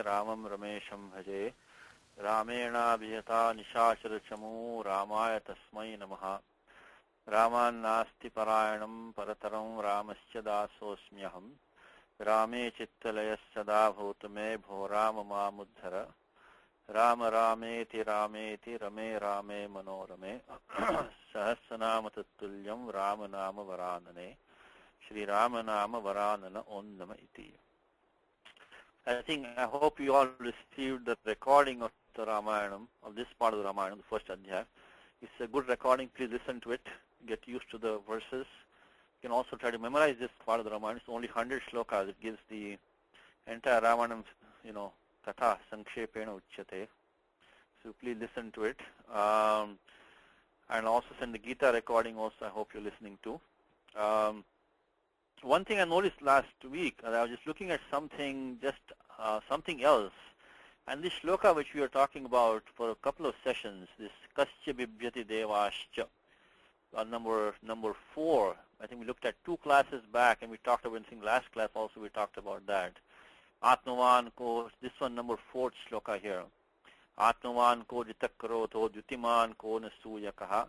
Ramam Ramesham Bhaje Ramena Vihata Nishacharachamu Ramaya Tasmai Namaha Raman Nasti Parayanam Parataram Ramasya Dasosmyaham Rame Chittalayas Sada Bhutame Bho Rama Mamudhara Rama Rameti Rameti Rame Rame Manorame Sahasranama Tattulyam Rama Nama Varanane Shri Rama Nama Varanana Om Nama Iti. I hope you all received the recording of the Ramayanam, of this part of the Ramayanam, the first Adhyaya. It's a good recording. Please listen to it. Get used to the verses. You can also try to memorize this part of the Ramayana. It's only 100 shlokas. It gives the entire Ramayana, Katha Sankshepena Uchyate. So please listen to it. And also send the Gita recording also, I hope you're listening to. One thing I noticed last week, I was just looking at something else. And this shloka which we are talking about for a couple of sessions, this Kasya Bibhyati Devascha, number 4. I think we looked at 2 classes back, and we talked about, in last class also we talked about that. Atmavan ko, this one number 4th shloka here. Atmavan ko jitakkaroto dyutiman ko nasuyakaha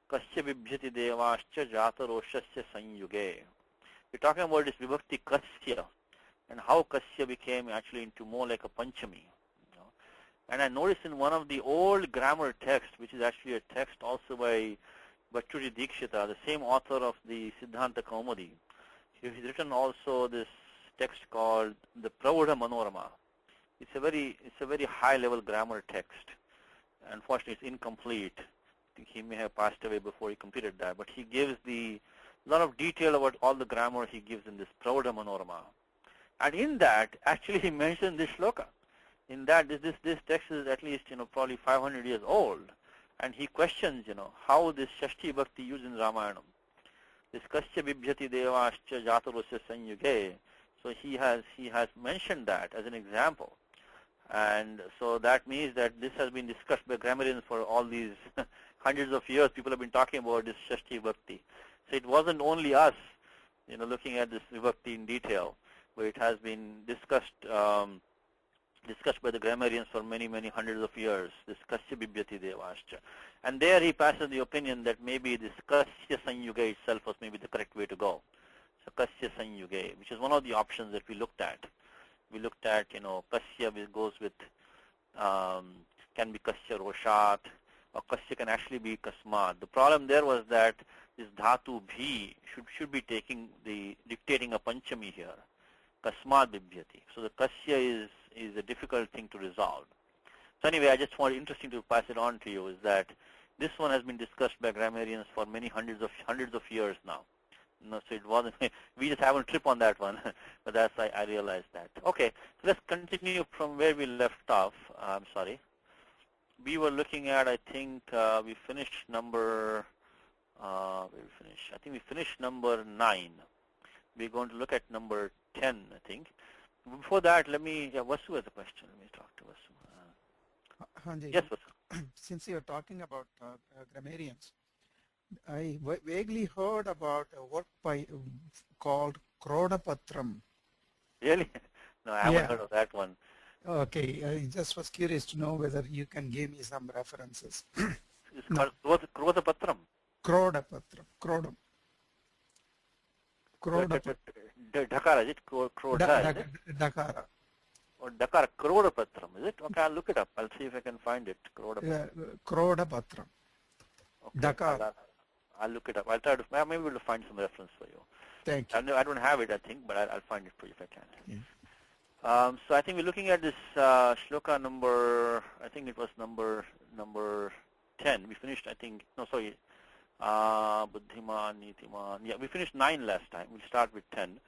Kasya Bibhyati Devascha Jataroshasya Sanyuge. We're talking about this Vibhakti Kasya and how Kasya became actually into more like a Panchami. And I noticed in one of the old grammar texts, which is actually a text also by Bhattacharya Dikshita, the same author of the Siddhanta Kaumudi, he's written also this text called the Pravudha Manorama. It's a very high level grammar text. Unfortunately, it's incomplete. I think he may have passed away before he completed that, but he gives a lot of detail about all the grammar he gives in this Pravudha Manorama. And in that, actually he mentioned this shloka. In that, this text is at least, probably 500 years old. And he questions, how this Shashti Bhakti used in Ramayanam. This Kasya Bibhyati Devascha Jatarosya Sanyuge. So he has mentioned that as an example. And so that means that this has been discussed by grammarians for all these hundreds of years. People have been talking about this Shashti Bhakti. So it wasn't only us, looking at this Vibhakti in detail, but it has been discussed by the grammarians for many, many hundreds of years, this Kasya Bibhyati Devascha. And there he passes the opinion that maybe this Kasya Sanyuga itself was maybe the correct way to go. So Kasya Sanyuga, which is one of the options that we looked at. We looked at, Kasya which goes with, can be Kasya Roshat, or Kasya can actually be Kasmat. The problem there was that this Dhatu Bhi should be dictating a Panchami here. Kasmat Bibhyati. So the Kasya is a difficult thing to resolve. So anyway, I just wanted interesting to pass it on to you is that this one has been discussed by grammarians for many hundreds of years now. So it wasn't, we just haven't tripped on that one, but that's, I realized that. Okay, so let's continue from where we left off. I'm sorry. We were looking at, I think, we finished number, I think we finished number 9. We're going to look at number 10, I think. Before that, Vasu has a question. Let me talk to Vasu. Hanji, Yes, Vasu. Since you're talking about grammarians, I vaguely heard about a work called Krodapatram. Really? No, I haven't heard of that one. Okay, I just was curious to know whether you can give me some references. It's called Krodapatram. Krodapatram. Krodam. Krodapatram. Dakara, is it? Krodha, Dakara. Or Dakara, Krodapatram, is it? Okay, I'll look it up. I'll see if I can find it. Krodapatram. Okay, Dakara. I'll look it up. I'll try to, maybe we'll find some reference for you. Thank you. I don't have it, I think, but I'll find it for you if I can. Yeah. So I think we're looking at this shloka number, I think it was number 10. We finished, I think, no, sorry, Buddhiman, Nitiman. Yeah, we finished 9 last time. We'll start with 10.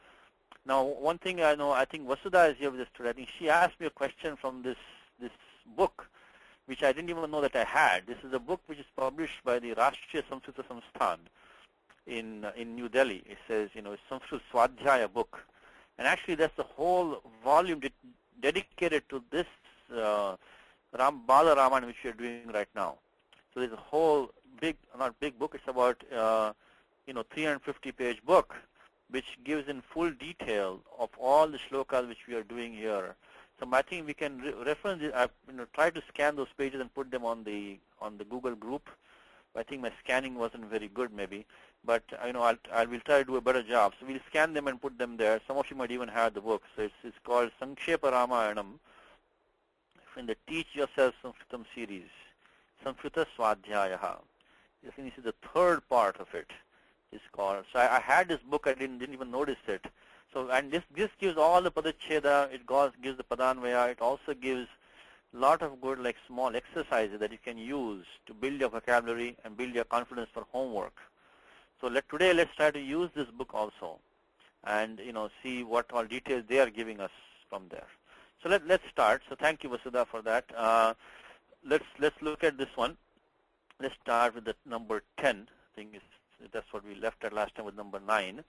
Now, one thing I know, I think Vasudha is here with us today. I think she asked me a question from this book, which I didn't even know that I had. This is a book which is published by the Rashtriya Samskrita Samsthan in New Delhi. It says, it's Sanskrit Swadhyaya book. And actually, that's the whole volume dedicated to this Bala Ramayana, which we are doing right now. So there's a whole not big book. It's about 350-page book, which gives in full detail of all the shlokas which we are doing here, So I think we can reference it. Try to scan those pages and put them on the Google group. I think my scanning wasn't very good, maybe, but I will try to do a better job. So we'll scan them and put them there. Some of you might even have the book. So it's called Sankshepa Ramayanam in the Teach Yourself Sanskritam series, Sanskrita Swadhyayaha. I think this is the third part of it. It's called. So I had this book. I didn't even notice it. So and this gives all the padacheda. It gives the padanvaya. It also gives a lot of good small exercises that you can use to build your vocabulary and build your confidence for homework. So today let's try to use this book also, and see what all details they are giving us from there. So let's start. So thank you, Vasudha, for that. Let's look at this one. Let's start with the number 10. I think that's what we left at last time with number 9.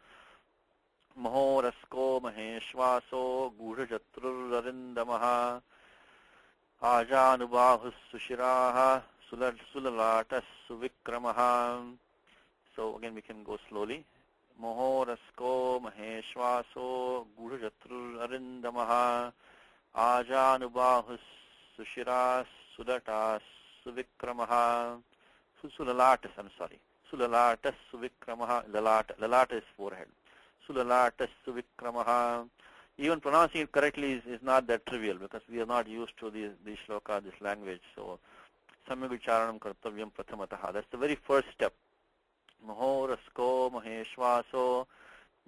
Mahorasko maheshwaso gudhajatrurarindamaha ajanubahus sushiraha sulalatas suvikramaha. So again we can go slowly. Mahorasko maheshwaso gudhajatrurarindamaha ajanubahus sushiras sulatas suvikramaha. Sulalatas, I'm sorry. Sulalatas suvikramaha. Lalata is forehead. Sulalatas suvikramaha. Even pronouncing it correctly is not that trivial because we are not used to this shloka, this language. So, samyavicharanam kartavyam prathamataha. That's the very first step. Mahorasko maheshwaso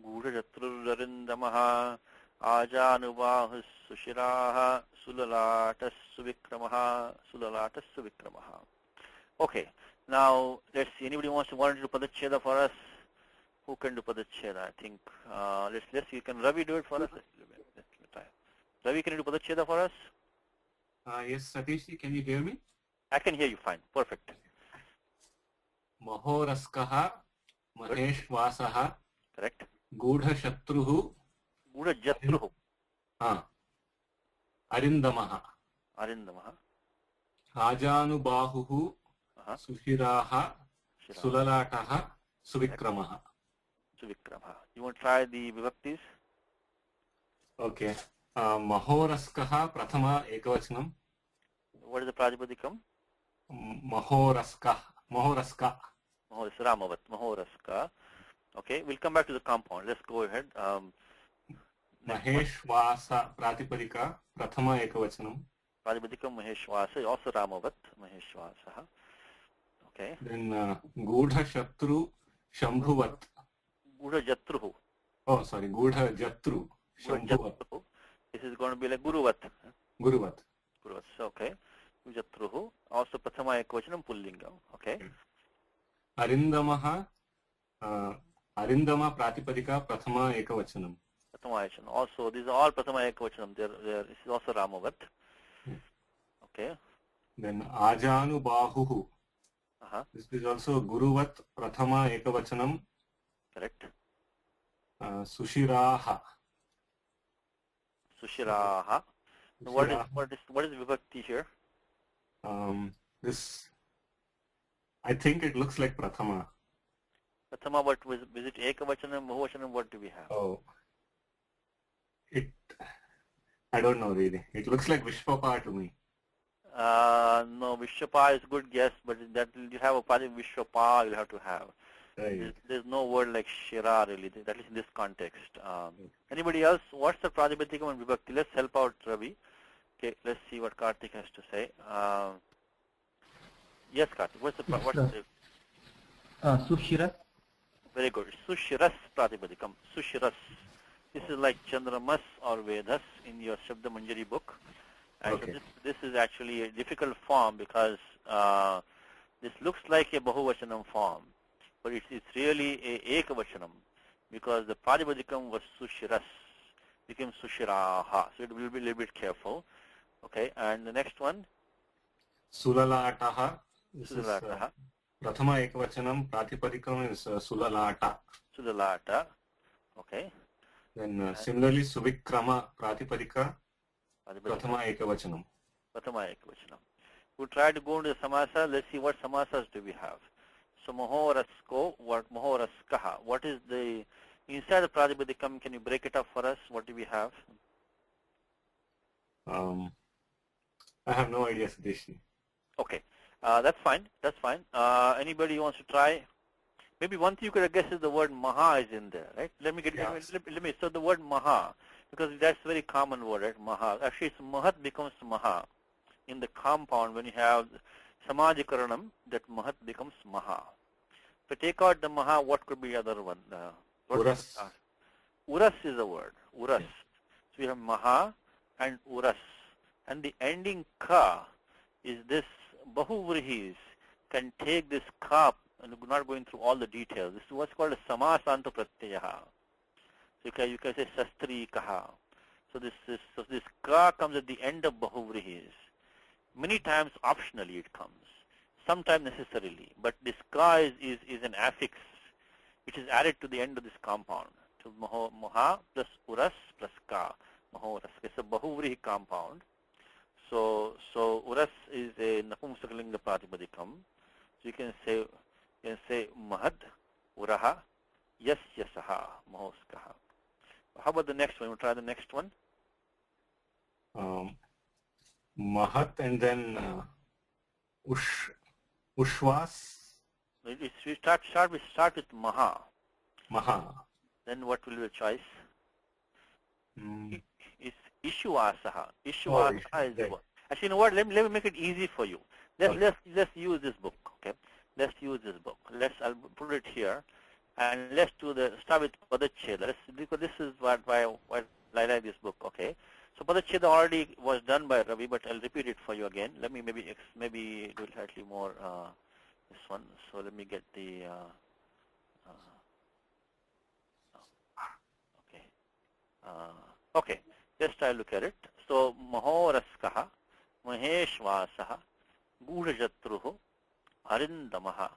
gudhajatrurarindamaha ajanubahus sushiraha sulalatas suvikramaha. Sulalatas suvikramaha. Okay. Now, let's see. Anybody want to do padacheda for us? Who can do padacheda? I think let's see. Can Ravi do it for us? Ravi, can you do padacheda for us? Yes, Satish, can you hear me? I can hear you fine. Perfect. Mahoraskaha maheshwasaha. Correct. Gudha Jatruhu. Arindamaha. Arindamaha. Ajanubahuhu. Sushiraha. Sulalataha. Suvikramaha. Suvikramaha. You want to try the vibhaktis? Okay. Mahoraskaha prathama ekavachanam. What is the Prajapadikam? Mahoraska. Mahoraska. Ramavat. Mahoraska. Okay, we'll come back to the compound. Let's go ahead. Maheshwasa Pratipadika Prathama ekavachanam. Prajapadikam Maheshwasa, also Ramavat. Maheshwasa. Okay. Then Gudha Shatru Shambhuvat. Gudha Jatruhu. Oh, sorry. Gudha Jatru Shambhuvat. This is going to be like Guruvat. Guruvat. Guruvat. Okay. Jatruhu. Also Prathama Ekvachanam Pullingam. Okay. Arindamaha. Arindama Pratipadika Prathama Ekavachanam. Prathama Ekvachanam. Also, these are all Prathama Ekvachanam. This is also Ramavat. Okay. Then Ajanu Bahuhu. This is also Guruvat Prathama Ekavachanam. Correct. Sushiraha. Sushiraha. What is vibhakti here? This, I think it looks like Prathama. Prathama, but is it Ekavachanam, Bahuvachanam? What do we have? Oh, I don't know really. It looks like Vishwapa to me. No, Vishwapa is a good guess, but that you have a Pali Vishwapa you'll have to have. Right. There's no word like Shira really, at least in this context. Anybody else? What's the Prajapatikam and Vibhakti? Let's help out Ravi. Okay, let's see what Karthik has to say. Yes, Karthik, what's the Sushira. Very good. Sushiras Pratipadikam. Sushiras. This is like Chandramas or Vedas in your Shabda Manjari book. And okay. So this is actually a difficult form because this looks like a Bahuvachanam form, but it's really a Ekavachanam because the Pratipadikam was Sushiras, became Sushiraha. So it will be a little bit careful. Okay, and the next one? Sulalataha. Sulalataha. Prathama Ekavachanam Pratipadikam is Sulalata. Sulalata. Okay. Then similarly Suvikrama Pratipadika Prathama Ekavachanam. Prathama Ekavachanam. We'll try to go into the samasa. Let's see what samasas do we have. So Mahorasko, what Mahoraskaha. What is the inside the Pratipadikam? Can you break it up for us? What do we have? I have no idea, Satish. Okay, that's fine. That's fine. Anybody wants to try? Maybe one thing you could guess is the word maha is in there, right? Let me get let me so the word maha, because that's a very common word, right? Maha. Actually, it's mahat becomes maha in the compound when you have samajikaranam. That mahat becomes maha. If you take out the maha, what could be the other one? Uras. Uras is the word. Uras. Yeah. So we have maha and uras, and the ending ka is this bahuvrihis can take this ka. And we're not going through all the details. This is what's called a samasanta pratyaha. So you can say sastri kaha. So this ka comes at the end of bahuvrihis. Many times optionally it comes, sometimes necessarily. But this ka is an affix which is added to the end of this compound. So maha plus uras plus ka. Mahoras. It's a bahuvrihi compound. So uras is a napumsakalinga pratipadikam. So you can say mahad, uraha, yes, yasaha, mahoskaha. How about the next one? We'll try the next one. Mahat and then ushwas. We start with maha. Maha. Then what will be the choice? It's ishuvasaha. Ishuvasaha is the word. Actually, you know what? Let me make it easy for you. Let's use this book. Okay. Let's use this book. I'll put it here, and let's start with Padacheda. Because this is why I like this book. Okay. So Padacheda already was done by Ravi, but I'll repeat it for you again. Let me maybe do it slightly more this one. So let me get the okay. Just try to look at it. So Mahoraskaha, Maheshvasaha, Gudhajatruhu, Arindamaha,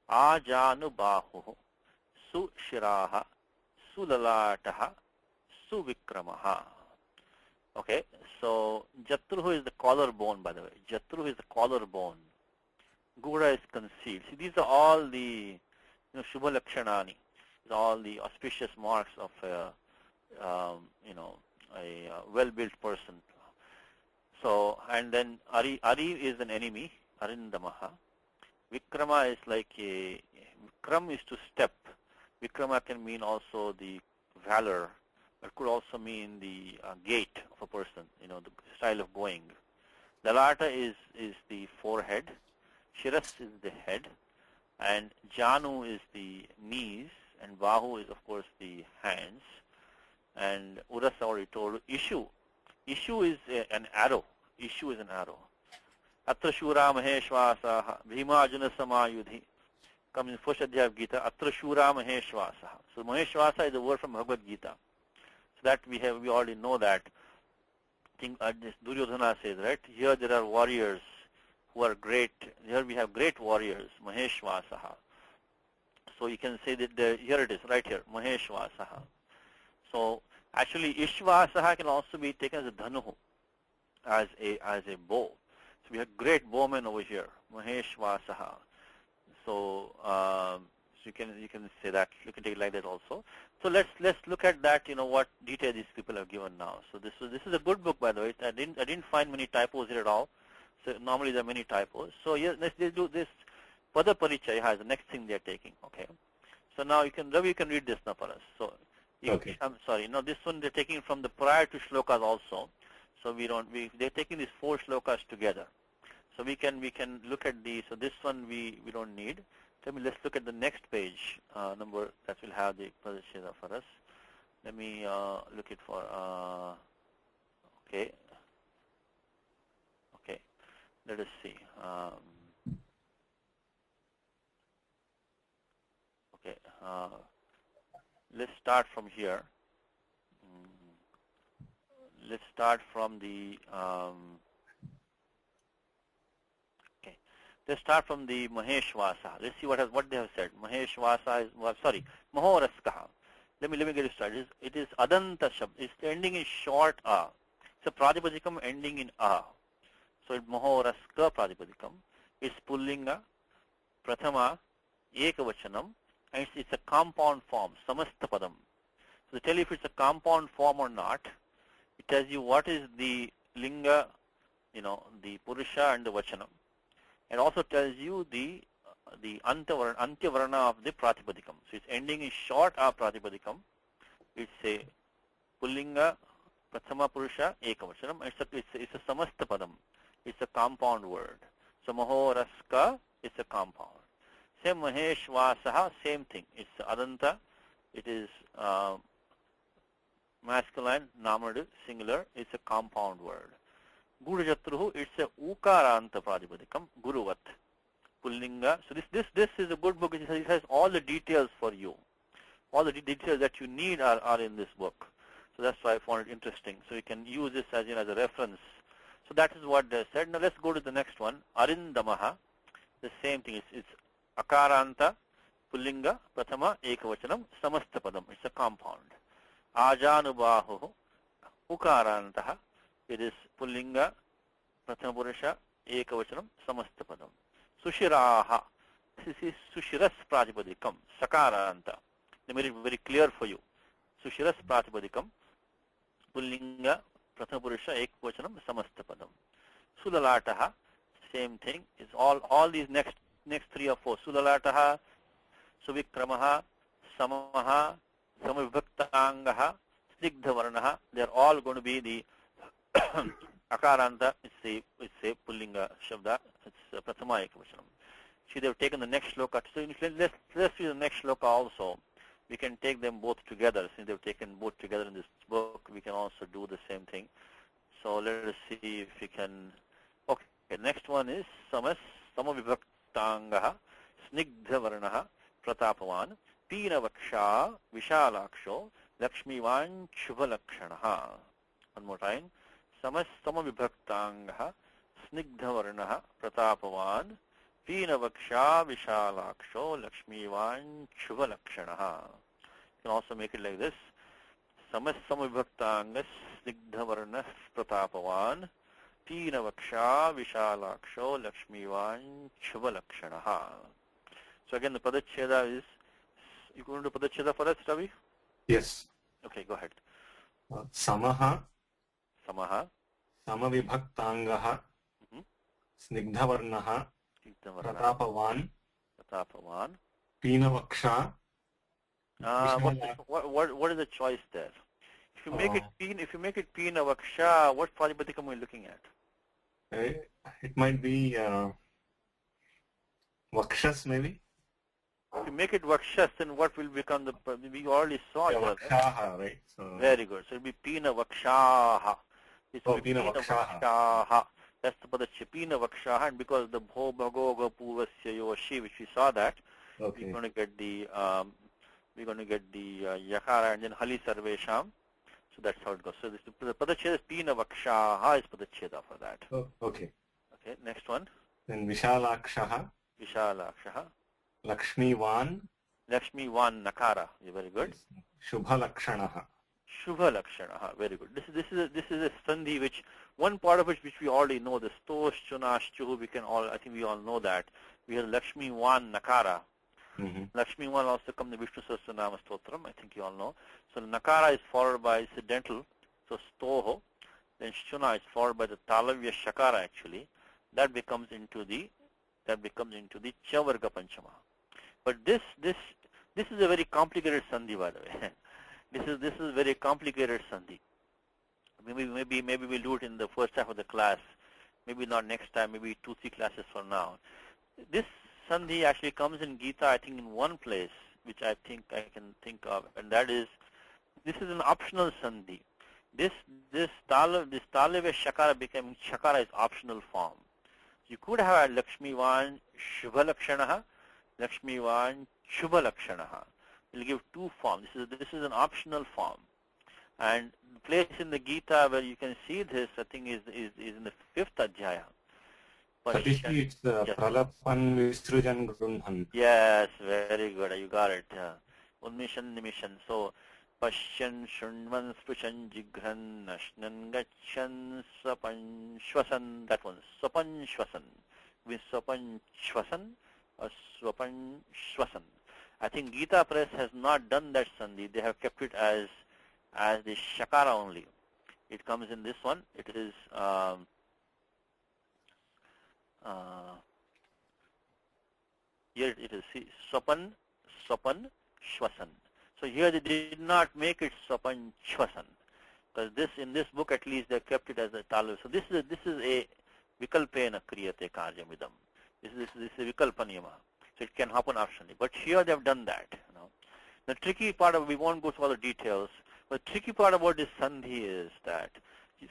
Ajanubahu, Sushiraha, Sulalataha, Suvikramaha. Okay, so Jatruhu is the collarbone, by the way. Jatruhu is the collarbone. Gudha is concealed. See, these are all the Shubha Lakshanani. These are all the auspicious marks of a well-built person. So, and then Ari is an enemy, Arindamaha. Vikrama is like Vikram is to step. Vikrama can mean also the valor, but could also mean the gait of a person, the style of going. Lalata is the forehead. Shiras is the head. And Janu is the knees. And Bahu is, of course, the hands. And Uras already told. Ishu is an arrow. Ishu is an arrow. Atra Shura Maheshvasaha Bhima Arjuna Samayudhi comes in first adhyaya of Gita. Atra Shura Maheshvasaha. So Maheshvasa is a word from Bhagavad Gita. So that we already know that. I think this Duryodhana says, right? Here there are warriors who are great. Here we have great warriors. Maheshvasaha. So you can say that here it is, right here. Maheshvasaha. So actually Ishvasaha can also be taken as a dhanuhu, as a bow. So we have great bowmen over here, Maheshvasaha. So you can say that. You can take it like that also. So let's look at that. What detail these people have given now. So this is a good book, by the way. I didn't find many typos here at all. So normally there are many typos. So yes, let's do this. Pada Parichaya has the next thing they're taking. Okay. So now you can read this now for us. So okay. I'm sorry. No, this one they're taking from the prior to shlokas also. So they're taking these 4 shlokas together. So we can look at these. So this one we don't need. Let's look at the next page number that will have the Parichaya for us. Let me look it for okay. Okay. Let us see. Okay, let's start from here. Let's start from the okay. Let's start from the Maheshvasa. Let's see what they have said. Maheshvasa is Mahoraskaha. Let me get it started. It is Adanta Shabd. It's ending in short a. It's a Pradipadikam ending in a. So it's Mahoraska Pradipadikam. It's Pullinga, Prathama, Ekavachanam. And it's a compound form, Samastapadam. So to tell you if it's a compound form or not, it tells you what is the linga, the purusha and the vachanam. It also tells you the antyavarna of the pratipadikam. So its ending is short of pratipadikam. It's a pullinga, prathama purusha, ekavachanam. It's a samasta padam. It's a compound word. So mahoraska, it's a compound. Same maheshvasaha, same thing. It's adanta. It is masculine, nominative, singular. It's a compound word. Gurujatruhu, it's a ukaranta pratipadikam, guruvat. Pullinga. So this is a good book. It has all the details for you. All the details that you need are in this book. So that's why I found it interesting. So you can use this as a reference. So that is what they said. Now let's go to the next one. Arindamaha. The same thing. It's akaranta, pullinga, prathama, ekavachanam, samastapadam. It's a compound. Ajanubahu, ukarantaha. It is pullinga, prathama purusha, ekavachanam, samastapadam. Sushiraha. This is sushiras pratipadikam, sakaranta. They made it very clear for you. Sushiras pratipadikam, pullinga, prathama purusha, ekavachanam, samastapadam. Sulalataha, same thing. It's all these next 3 or 4. Sulalataha, suvikramaha, samaha, samavibhaktangaha, snigdhavarnaha. They're all going to be the akaranta. It's a pullinga shabda. It's prathama ekavachanam. See, they've taken the next shloka. So let's see the next shloka also. We can take them both together. Since they've taken both together in this book, we can also do the same thing. So let us see if we can. Okay, next one is samavibhaktangaha, snigdhavarnaha, pratapavan, peenavaksha, vishalaksho, lakshmivan, shubhalakshanaha. One more time. Samavibhaktangaha, snigdhavarnaha, pratapavan, peenavaksha, vishalaksho, lakshmivan, shubhalakshanaha. You can also make it like this. Samavibhaktangas, snigdhavarnah, pratapavan, peenavaksha, vishalaksho, lakshmivan, shubhalakshanaha. So again, the padacheda is, you going to do padacheda for us, Ravi? Yes. Okay, go ahead. Samaha, samavibhaktangaha, snigdhavarnaha, pratapavan, peenavaksha. What is the choice there? If you make it peenavaksha, what pratipadikam are we looking at? It might be vakshas maybe. If you make it vakshas, then what will become the? We already saw it. Vakshaha, right? So very good. So it will be peenavakshaha. It's peenavakshaha. That's the padachya, peenavakshaha, and because the bho bhago purvasya yoshi, which we saw that, okay, we're going to get the yakara and then hali sarvesham. So that's how it goes. So the padacheda is peenavakshaha is padacheda for that. Oh, okay. Okay, next one. Then vishalakshaha. Lakshmivan. Lakshmivan nakara. You're very good. Shubhalakshanaha. Very good. This is a sandhi which one part of which we already know. The stosh, chunash, chuhu. I think we all know that. We have Lakshmivan nakara. Lakshmivan also comes in the Vishnu Sahasranama Stotram. I think you all know. So nakara is followed by incidental. So stoho. Then shuna is followed by the talavya shakara actually. That becomes into the chavarga panchama. But this is a very complicated sandhi, by the way. This is very complicated sandhi. Maybe we'll do it in the first half of the class. Maybe not next time. Maybe 2-3 classes from now. This sandhi actually comes in Gita, I think, in one place, which I think I can think of, and that is, this is an optional sandhi. This talavya shakara becoming shakara is optional form. You could have had Lakshmivan Shubhalakshanaha, Lakshmivan Shubhalakshanaha. We'll give 2 forms. This is an optional form. And the place in the Gita where you can see this, I think, is in the 5th adhyaya. Satishi, it's Pralapan Visrujan Grunhan. Yes, very good. You got it. Unmishan Nimishan. So, Pashyan Shunvan Sprishan Jigran Nashnan Gachan Sapan Shwasan. That one. Sapan Shwasan. Visapan Shwasan or Swapan Shwasan. I think Gita Press has not done that sandhi. They have kept it as the shakara only. It comes in this one. It is here it is, see, Swapan, Swapan, Shwasan. So here they did not make it Swapan, Shwasan, because this, in this book at least, they kept it as a talu. So this is a vikalpena kriyate karyamidam. This is a vikalpa niyama. So it can happen optionally. But here they have done that. The tricky part of, we won't go through all the details, but the tricky part about this sandhi is that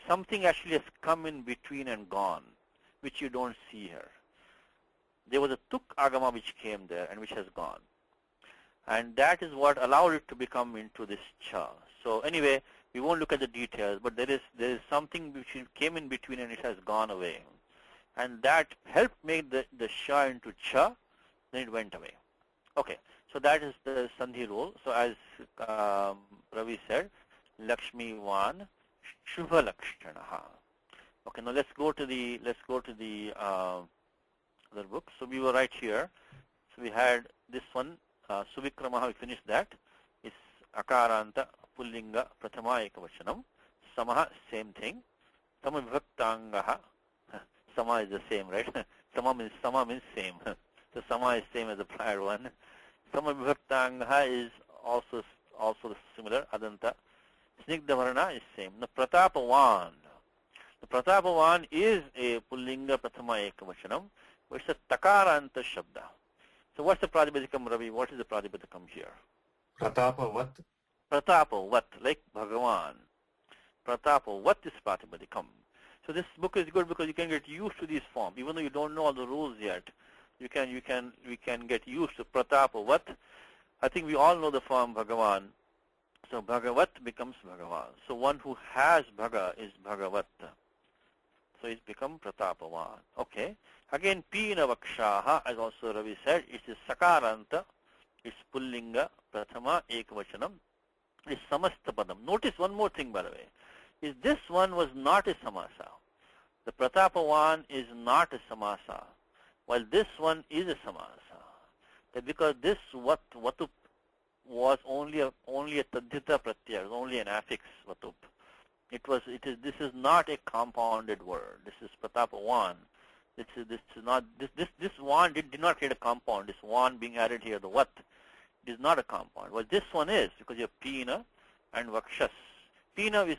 something actually has come in between and gone, which you don't see here. There was a tuk agama which came there and which has gone. And that is what allowed it to become into this cha. So anyway, we won't look at the details, but there is something which came in between and it has gone away. And that helped make the sha into cha, then it went away. Okay, so that is the sandhi rule. So as Ravi said, Lakshmi Van, Shubha Lakshanaha. Okay, now let's go to the other book. So we were right here. So we had this one, Suvikramaha, we finished that. It's Akaranta, Pullinga, Prathama Ekavachanam. Samaha, same thing. Sama Vibhaktangaha. Sama is the same, right? Sama means same. So Sama is same as the prior one. Sama Vibhaktangaha is also similar, Adanta. Snigdhavarana is same. Now Pratapavan. The Pratapavan is a Pullinga Prathama Ekavachanam. It's a Takaranta Shabda. So what's the Pratipadikam, Ravi? What is the Pratipadikam here? Pratapavat. Pratapavat, like Bhagavan. Pratapavat is Pratipadikam. So this book is good because you can get used to these forms. Even though you don't know all the rules yet, we can get used to Pratapavat. I think we all know the form Bhagavan. So Bhagavat becomes Bhagavan. So one who has Bhaga is Bhagavat. So it's become Pratapavan. Okay. Again, Pina Vakshaha, as also Ravi said, it is Sakaranta, it's Pullinga, Prathama, Ekavachanam, it's Samastapadam. Notice one more thing, by the way, is this one was not a Samasa. The Pratapavan is not a Samasa, while this one is a Samasa. That because this Vatup was only a Tadhita Pratyaya, only an affix Vatup. This is not a compounded word. This is Pratapavan. This one did not create a compound. This one being added here, the what, it is not a compound. Well, this one is, because you have Pina and Vakshas. Pina is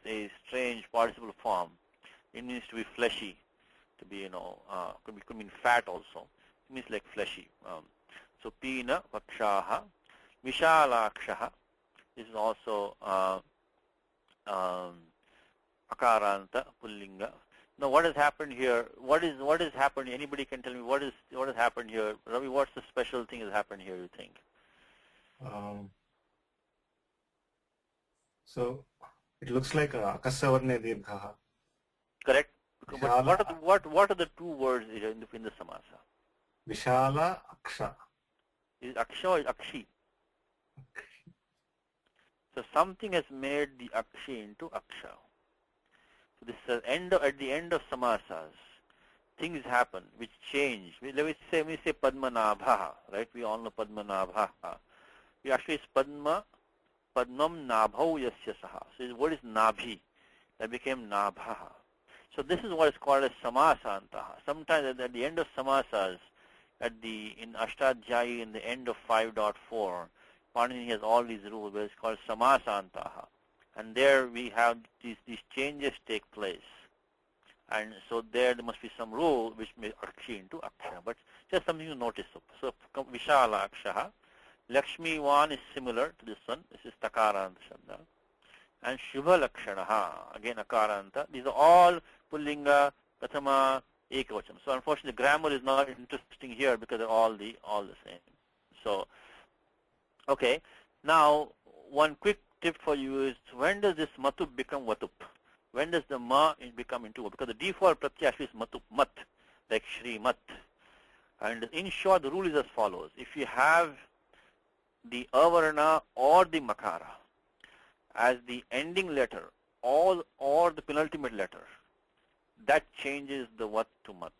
a strange participle form. It means to be fleshy, to be could mean fat also. It means like fleshy. So Pina Vakshaha, Vishalakshaha. This is also Akaranta Pullinga. Now, what has happened here? What has happened? Anybody can tell me what has happened here? Ravi, what's the special thing has happened here? You think? So it looks like Akasavarne Dirghaha. Correct. But what are the two words here in the samasa? Vishala Aksha. Is it Aksha or Akshi? So something has made the Akshi into Aksha. So this is at the end of samasas, things happen which change. Let me say Padmanabha, right? We all know Padmanabha. We actually it's Padmam Nabhau Yasya Saha. So the word is Nabhi. That became Nabha. So this is what is called as Samasantaha. Sometimes at the end of samasas, in Ashtadhyayi, in the end of 5.4, Panini has all these rules where it's called Samasantaha. And there we have these changes take place. And so there must be some rule which may Akshi into Aksha. But just something to notice. So Vishala Akshaha. Lakshmi Van is similar to this one. This is Takaranta Shabda. And Shubha Lakshanaha, again Akaranta. These are all Pullinga, Prathama, Ekavacham. So unfortunately grammar is not interesting here because they're all the same. So, okay. Now, one quick tip for you is, when does this Matup become Vatup? When does the Ma become into Vatup? Because the default Pratyaya is Matup, Mat, like Shri Mat. And in short, the rule is as follows. If you have the Avarana or the Makara as the ending letter or the penultimate letter, that changes the Vat to Mat.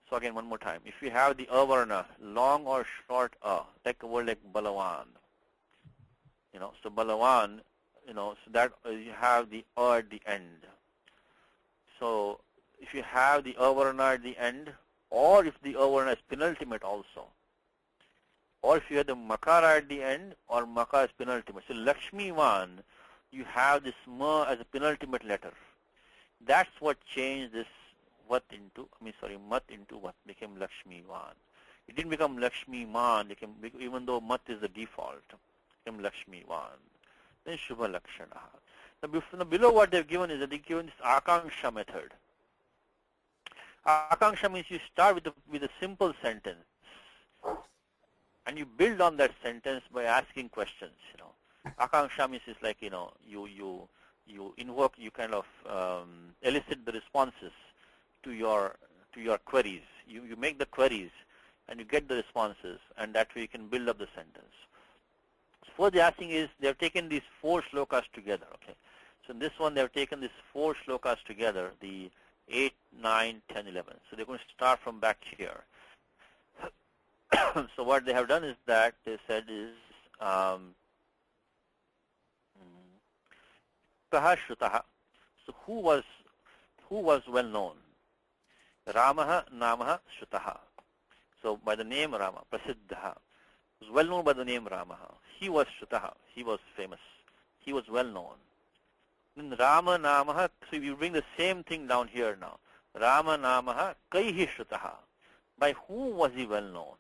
So again, one more time. If you have the Avarana, long or short A, like a word like Balawan, so Balawan, so that you have the at the end. So if you have the varna at the end, or if the varna is penultimate also, or if you have the makara at the end, or makara is penultimate. So Lakshmivan, you have this ma as a penultimate letter. That's what changed this mat into what became Lakshmivan. It didn't become Lakshmiman, even though mat is the default, it became Lakshmivan. Then Shubha Lakshana. Now below what they've given is that they've given this Akanksha method. Akanksha means you start with a simple sentence, and you build on that sentence by asking questions. Akanksha means it's like you invoke, you kind of elicit the responses to your queries. You make the queries and you get the responses, and that way you can build up the sentence. So what they're asking is they've taken these 4 shlokas together. Okay, so in this one they've taken these 4 shlokas together, the 8, 9, 10, 11. So they're going to start from back here. So what they have done is that they said is Kaha Shrutaha. So who was well known? Ramaha Namaha Shrutaha. So by the name Rama, Prasiddhaha, was well known by the name Ramaha. He was Shrutaha. He was famous. He was well known. Then Rama Namaha. So you bring the same thing down here now. Rama Namaha Kaihi Shrutaha. By whom was he well known?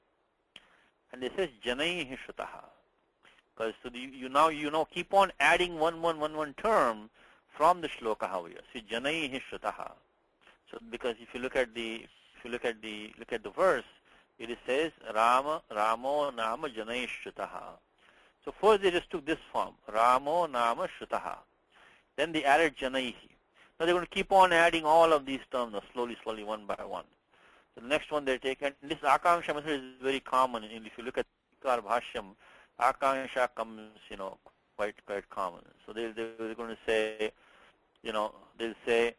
And it says Janaihi Shrutaha. Because so you now keep on adding one term from the shloka here. So Janaihi Shrutaha. So because if you look at the verse, it says Ramo Nama Janaihi Shrutaha. So first they just took this form, Ramo Nama Shrutaha. Then they added Janaihi. Now they're going to keep on adding all of these terms slowly, one by one. So the next one they're taken. This Akanksha method is very common. And if you look at Tikar Bhashyam, Akanksha comes, quite common. So they're going to say, they'll say,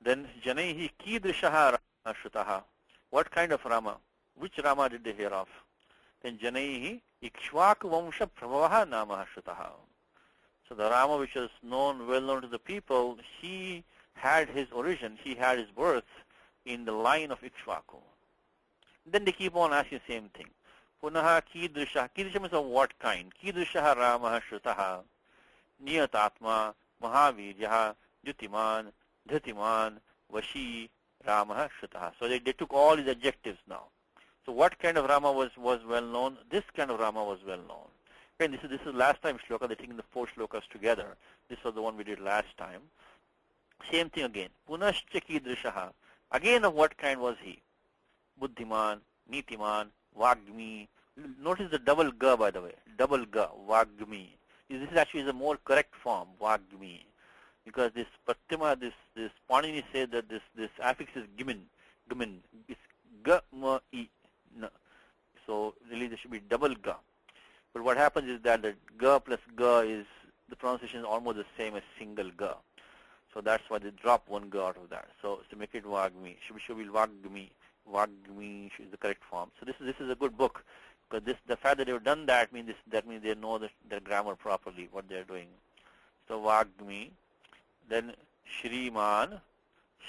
then Janaihi Kidrishaha Rama Shrutaha. What kind of Rama? Which Rama did they hear of? Then Janaihi Ikshvaku Vamsha Prabhavaha Nama Shrutaha. So the Rama which was well known to the people, he had his origin, he had his birth in the line of Ikshvaku. Then they keep on asking the same thing. Punaha Kidrisha. Kidrisha means of what kind? Kidrishaha Ramaha Shrutaha. Niyatatma Mahaviryaha Jyutiman Dhatiman Vashi Ramaha Shrutaha. So they took all these adjectives now. So what kind of Rama was well known? This kind of Rama was well known. And this is last time shloka. They're taking the 4 shlokas together. This was the one we did last time. Same thing again. Punascha Kidrishaha. Again, of what kind was he? Buddhiman, Nitiman, Vagmi. Notice the double ga, by the way. Double ga, Vagmi. This is actually the more correct form, Vagmi. Because this Pratima, this Panini said that this affix is gimin. It's ga, ma, I. No. So really there should be double ga. But what happens is that the ga plus ga is, the pronunciation is almost the same as single ga. So that's why they drop one ga out of that. So to make it Vagmi, should be Vagmi. Vagmi is the correct form. So this is a good book, because the fact that they've done that means they know their grammar properly, what they're doing. So Vagmi, then Shriman,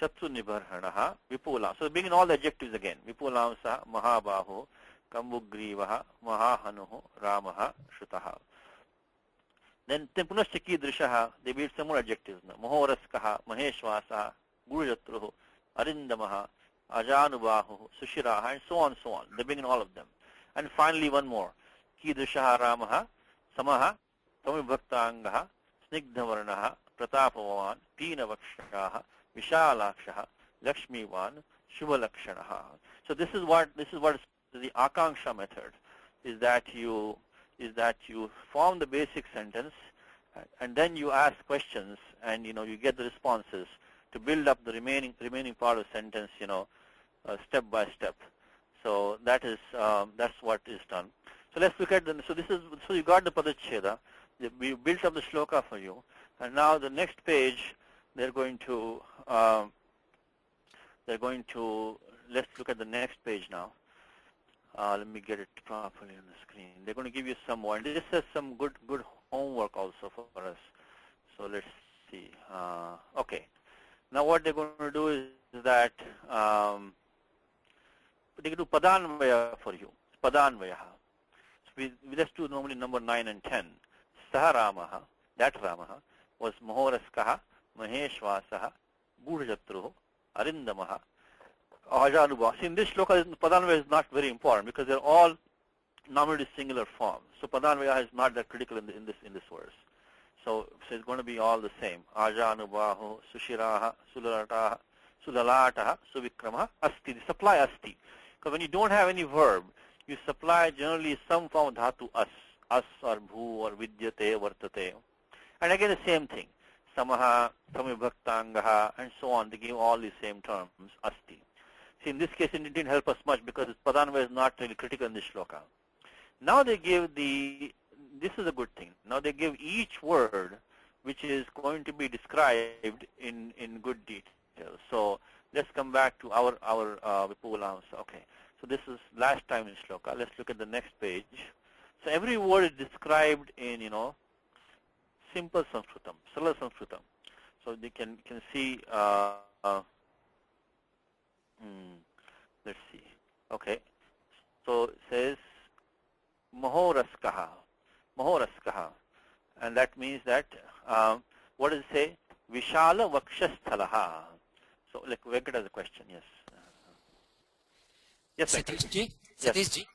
Shatsu Nibharhanaha, Vipula. So bringing all the adjectives again. Vipulamsa, Mahabaho, Kambugrivaha, Mahahanuho, Ramaha, Shrutaha. Then Punascha Kidrishaha, they build some more adjectives now. Mahoraskaha, Maheshwasaha, Gurujatruhu, Arindamaha, Ajanubahu, Sushiraha, and so on, so on. They bring in all of them. And finally one more. Kidrishaha Ramaha, Samaha, Tamibhaktangaha, Snigdhavarnaha, Pratapavavan, Peenavakshaha, Vishalakshaha, Lakshmivan, Shubhalakshanaha. So this is what the Akanksha method is, that you form the basic sentence and then you ask questions, and you get the responses to build up the remaining part of the sentence, step by step. So that's what is done. So let's look at so you got the Padacheda. We built up the shloka for you, and now the next page they're going to let's look at the next page now. Let me get it properly on the screen. They're going to give you some more. And this is some good homework also for us. So let's see. Okay. Now what they're going to do is that they can do padanvaya for you. Padanvaya. So we just do normally number 9 and 10. Saha Ramaha, that Ramaha, was Mahoraskaha, Maheshvasaha, Gurjatruho, Arindamaha, Ajanubha. See, in this shloka, padanvaya is not very important because they're all nominally singular forms. So padanvaya is not that critical in this verse. So it's going to be all the same. Ajanubahu, Sushiraha, Sulalataha, Sulalataha, Suvikramaha, Asti. They supply Asti. Because when you don't have any verb, you supply generally some form of dhatu as or bhu or vidyate, vartate. And again the same thing. Samaha, samibhaktangaha, and so on. They give all the same terms, asti. See, in this case it didn't help us much because padanvaya is not really critical in this shloka. Now they give this is a good thing. Now they give each word which is going to be described in good detail. So let's come back to our Vipulam. Okay. So this is last time in shloka. Let's look at the next page. So every word is described in, simple Sanskritam, Sarala Sanskritam. So they can see, let's see. Okay. So it says Mahoraskaha. Mahoraskaha. And that means that, what does it say? Vishala Vakshasthalaha. So like Venkat has a question, yes. Yes, Satishji? Yes. Satishji?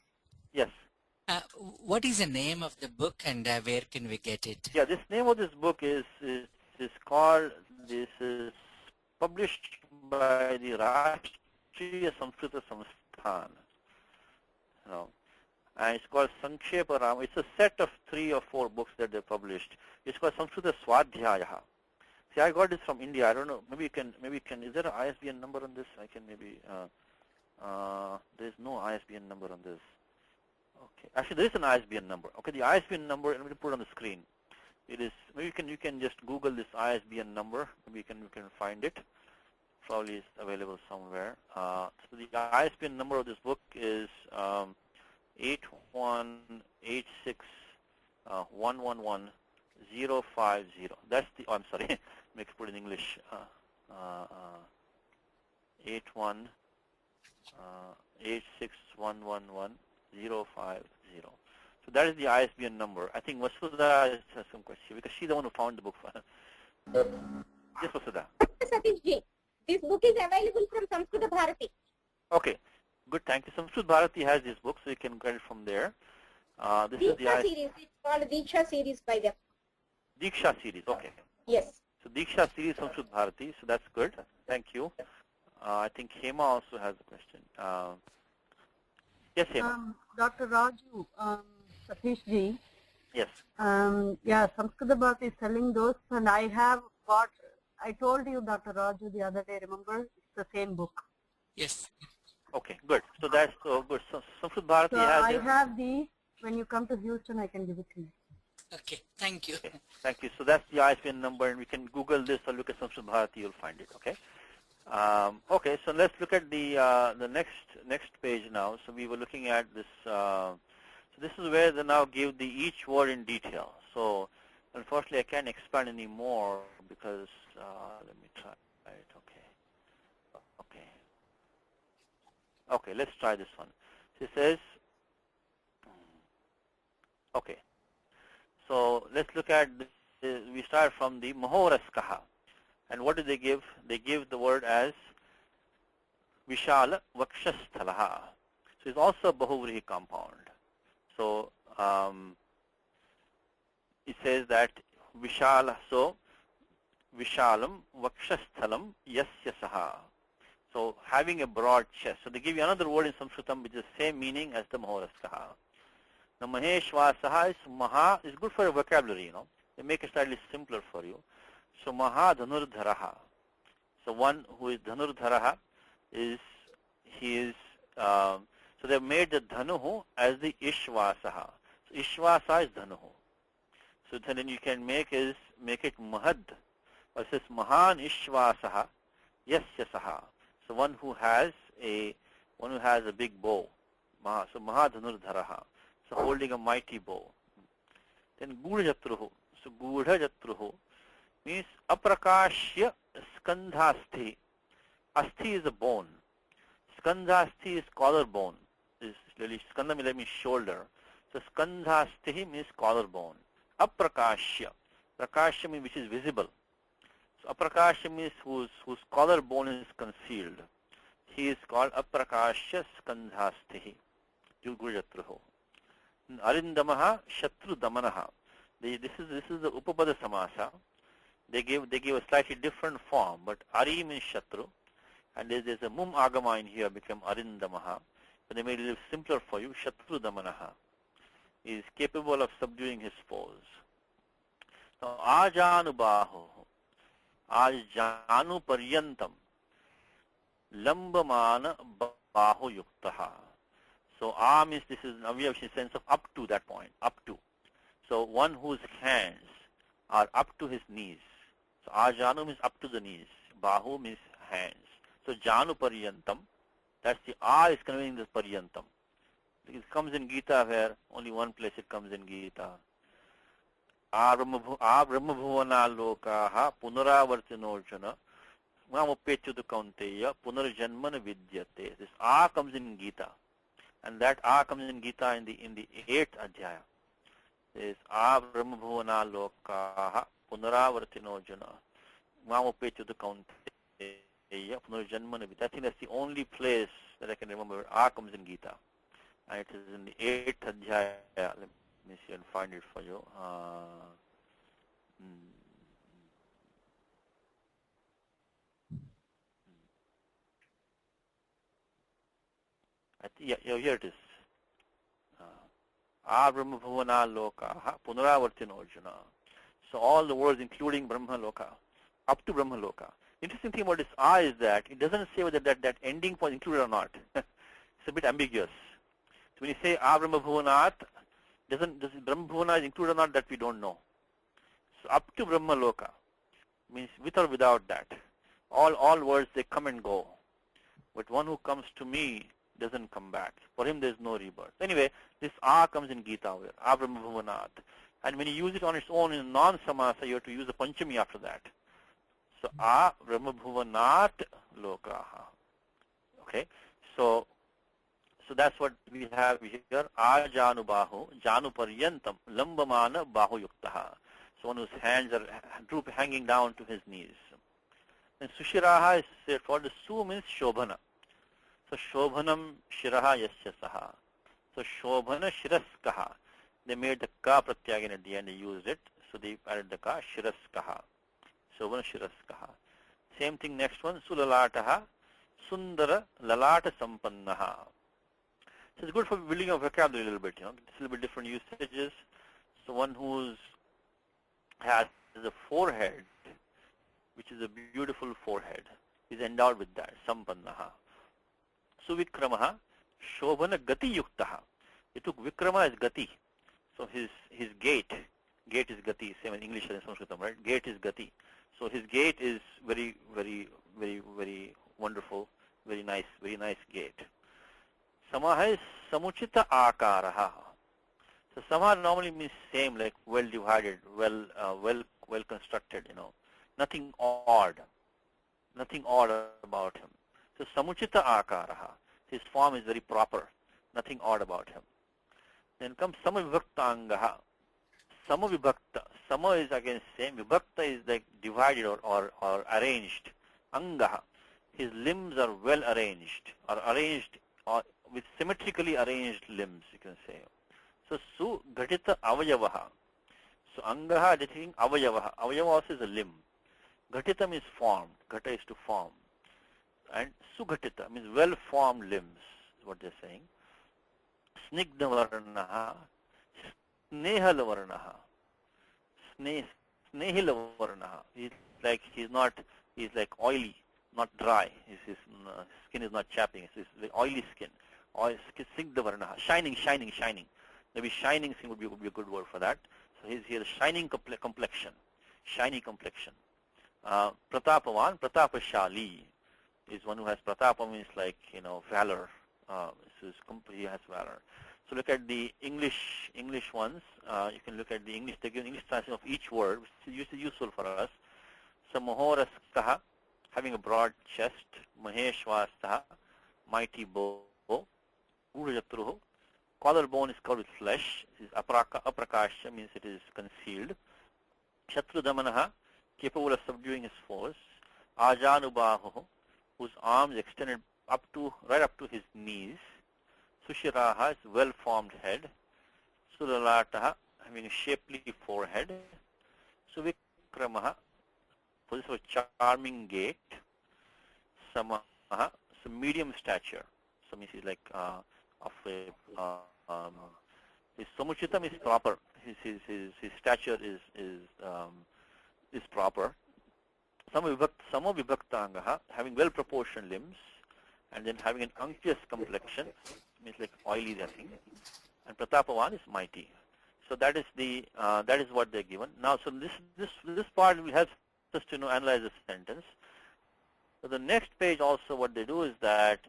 Yes. What is the name of the book and where can we get it? Yeah, this name of this book is called, this is published by the Rashtriya Samskrita Samsthan. And it's called Sankshepa Rama. It's a set of 3 or 4 books that they published. It's called Samskrita Swadhyaya. See, I got this from India. I don't know. Maybe you can. Is there an ISBN number on this? I can maybe. There's no ISBN number on this. Okay. Actually, there is an ISBN number. Okay, the ISBN number. Let me put it on the screen. It is. Maybe you can just Google this ISBN number. Maybe you can find it. Probably it's available somewhere. So the ISBN number of this book is 8186111050. That's the. Oh, I'm sorry. Let me put it in English. 81861111050. So that is the ISBN number. I think Vasudha has some question because she's the one who found the book. Yes, Vasudha. Satish ji, this book is available from Sanskrit Bharati. Okay, good. Thank you. Sanskrit Bharati has this book, so you can get it from there. This is the series. It's called Diksha series by them. Diksha series. Okay. Yes. So Diksha series Sanskrit Bharati. So that's good. Thank you. I think Hema also has a question. Yes, Hema. Dr. Raju, Satish ji. Yes. Yeah, Sanskrit Bharati is selling those, and I have got. I told you, Dr. Raju, the other day. Remember, it's the same book. Yes. Okay, good. So that's good. So Sanskrit Bharati So has. I have the. When you come to Houston, I can give it to you. Okay, thank you. Okay, thank you. So that's the ISBN number, and we can Google this or look at Sanskrit Bharati. You'll find it. Okay. Okay, so let's look at the next page now. So we were looking at this. So this is where they now give each word in detail. So unfortunately, I can't expand any more because let me try it. Okay, let's try this one. So it says. Okay. So let's look at. We start from the Mahoraskaha. And what do they give? They give the word as Vishala Vakshasthalaha. So it's also a Bahuvrihi compound. So it says that Vishala, so Vishalam Vakshasthalam Yasya Saha. So having a broad chest. So they give you another word in Sanskritam which is the same meaning as the Mahoraskaha. Now Maheshvasaha is Maha is good for your vocabulary, They make it slightly simpler for you. So Maha Dhanurdharaha. So one who is Dhanurdharaha so they've made the Dhanuhu as the Ishvasaha. So Ishvasa is Dhanuhu. So then you can make it Mahad. Or it says Mahan Ishvasaha Yasya Saha. So one who has a big bow. So Mahadhanurdharaha, so holding a mighty bow. Then Gudha-jatruhu, so Gudha-jatruhu means aprakashya skandhasthi. Asthi is a bone. Skandhasthi is collarbone. Skandha means shoulder. So skandhasthi means collarbone. Aprakashya. Prakashya means which is visible. So aprakashya means whose collarbone is concealed. He is called aprakashya skandhasthi. Gurjatruho. Arindamaha shatru damanaha. This is the upapada samasa. They give a slightly different form, but Ari means Shatru, and there's a mum agama in here become Arindamaha, but they made it a little simpler for you. Shatru Damanaha is capable of subduing his foes. Now Ajanubahu, Ajanu Paryantam, Lambamana Bahu Yuktaha. So A means this is an avyavashin sense of up to that point, up to. So one whose hands are up to his knees. So Ajanu means up to the knees. Bahu means hands. So Janu Paryantam, that's the A is conveying this Paryantam. It comes in Gita where only one place it comes in Gita. Brahmabhuvana lokaha punaravartinojana mamupechyutu kaunteya punarjanmana vidyate. This A comes in Gita. And that A comes in Gita in the 8th adhyaya. This Brahmabhuvana lokaha punaravartinojana mamupechyutu kaunteya punarjanmana vidyate. I think that's the only place that I can remember A comes in Gita. And it is in the 8th adhyaya. Let me see and find it for you. Here it is. Brahmabhuvana loka punaravartinojana. So all the words including Brahma loka, up to Brahma loka. Interesting thing about this A is that it doesn't say whether that ending point included or not. It's a bit ambiguous. So when you say Brahmabhuvanat, does Brahmabhuvana is included or not, that we don't know. So up to Brahma loka means with or without that. All words, they come and go. But one who comes to me doesn't come back. For him, there's no rebirth. Anyway, this A comes in Gita where Brahmabhuvanat. And when you use it on its own in non-samasa, you have to use a panchami after that. So Brahmabhuvanat lokaha. Okay? So that's what we have here. Janubahu, Janu Paryantam, Lambamana Bahu Yuktaha. So one whose hands are hanging down to his knees. And Sushiraha is said for the Su means Shobhana. So Shobhanam Shiraha Yasya Saha. So Shobhana Shiraskaha. They made the Ka Pratyagin at the end, they used it. So they added the Ka, Shiraskaha. Shobhana Shiraskaha. Same thing, next one, Sulalataha, Sundara Lalata Sampannaha. So it's good for building a vocabulary a little bit, It's a little bit different usages. So one who has a forehead, which is a beautiful forehead, is endowed with that, Sampannaha. Suvikramaha, Shobhana Gati Yuktaha. It took Vikrama as Gati. So his gait is Gati, same in English as in Sanskrit, right? Gait is Gati. So his gait is very, very, very, very wonderful, very nice gait. Samaha is Samuchita Akaraha. So Samaha normally means same, like well divided, well constructed, Nothing odd about him. So Samuchita Akaraha. His form is very proper. Nothing odd about him. Then comes Samavibhakta Angaha. Samavibhakta. Sama is again same. Vibhakta is like divided or arranged. Angaha. His limbs are well arranged or arranged or with symmetrically arranged limbs, you can say. So Su Ghatita Avayavaha. So Angaha, they think Avayavaha. Avayava also is a limb. Ghatita means formed. Ghata is to form. And Sughatita means well-formed limbs, is what they're saying. Snigdha Varnaha, Snehal Varnaha, Snehil Varnaha. He's like oily, not dry. His skin is not chapping. It's like oily skin. Snigdha Varnaha, shining. Maybe shining skin would be a good word for that. So he has shining complexion, shiny complexion. Pratapavan, Pratapashali is one who has pratapa means like, valor, He has valor. So look at the English ones. You can look at the English translation of each word, which is useful for us. So Mahoraskaha, having a broad chest. Maheshwastaha, mighty bow. Gurujatruhu, collarbone is covered with flesh. This is aprakasha, means it is concealed. Shatrudamanaha, capable of subduing his foes. Ajanubahu, whose arms extended right up to his knees. Sushiraha is well-formed head. Sulalataha, having a shapely forehead. Suvikramaha, possessed of a charming gait. Samaha, so medium stature. So means he's like of a his samuchitam is proper. His stature is proper. Samavibhaktangaha, having well-proportioned limbs, and then having an unctuous complexion, means like oily thing. And Pratapavan is mighty. So that is what they're given. Now, so this part will help us to analyze the sentence. So the next page also, what they do is that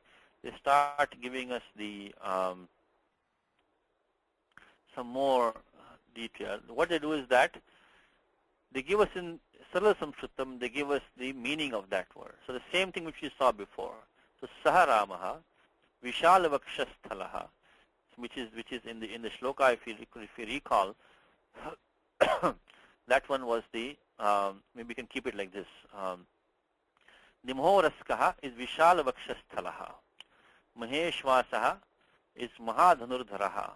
they start giving us the some more detail. What they do is that they give us in Sarala Samskritam, they give us the meaning of that word. So the same thing which we saw before. So Saharamaha, Vishalavakshasthalaha, which is in the shloka, if you recall, that one was the maybe we can keep it like this. Nimhoraskaha is Vishalavakshasthalaha. Maheshwasaha is Mahadhanurdharaha.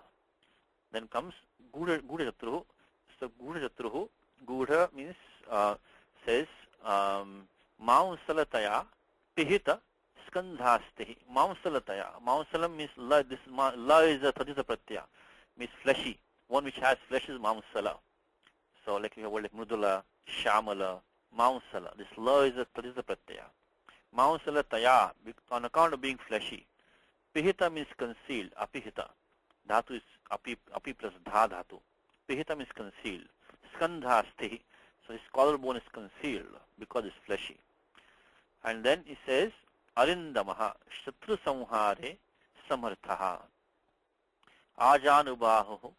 Then comes Gudajatruhu. So Gudajatruhu, Gudha means says Maunsalataya Pihita Skandhastehi. Maunsalataya. Maunsalam means la. This la is a tadita pratyaya, means fleshy. One which has flesh is Maunsala. So like we have word like Mrudula, Shamala, Maunsala. This la is a tadita pratyaya. Maunsalataya, on account of being fleshy. Pihita means concealed. Apihita. Dhatu is api plus dha dhatu. Pihita means concealed. Skandhastehi. So his collarbone is concealed because it's fleshy. And then he says, Arindamaha Shatru Samhare Samarthaha Ajanubahu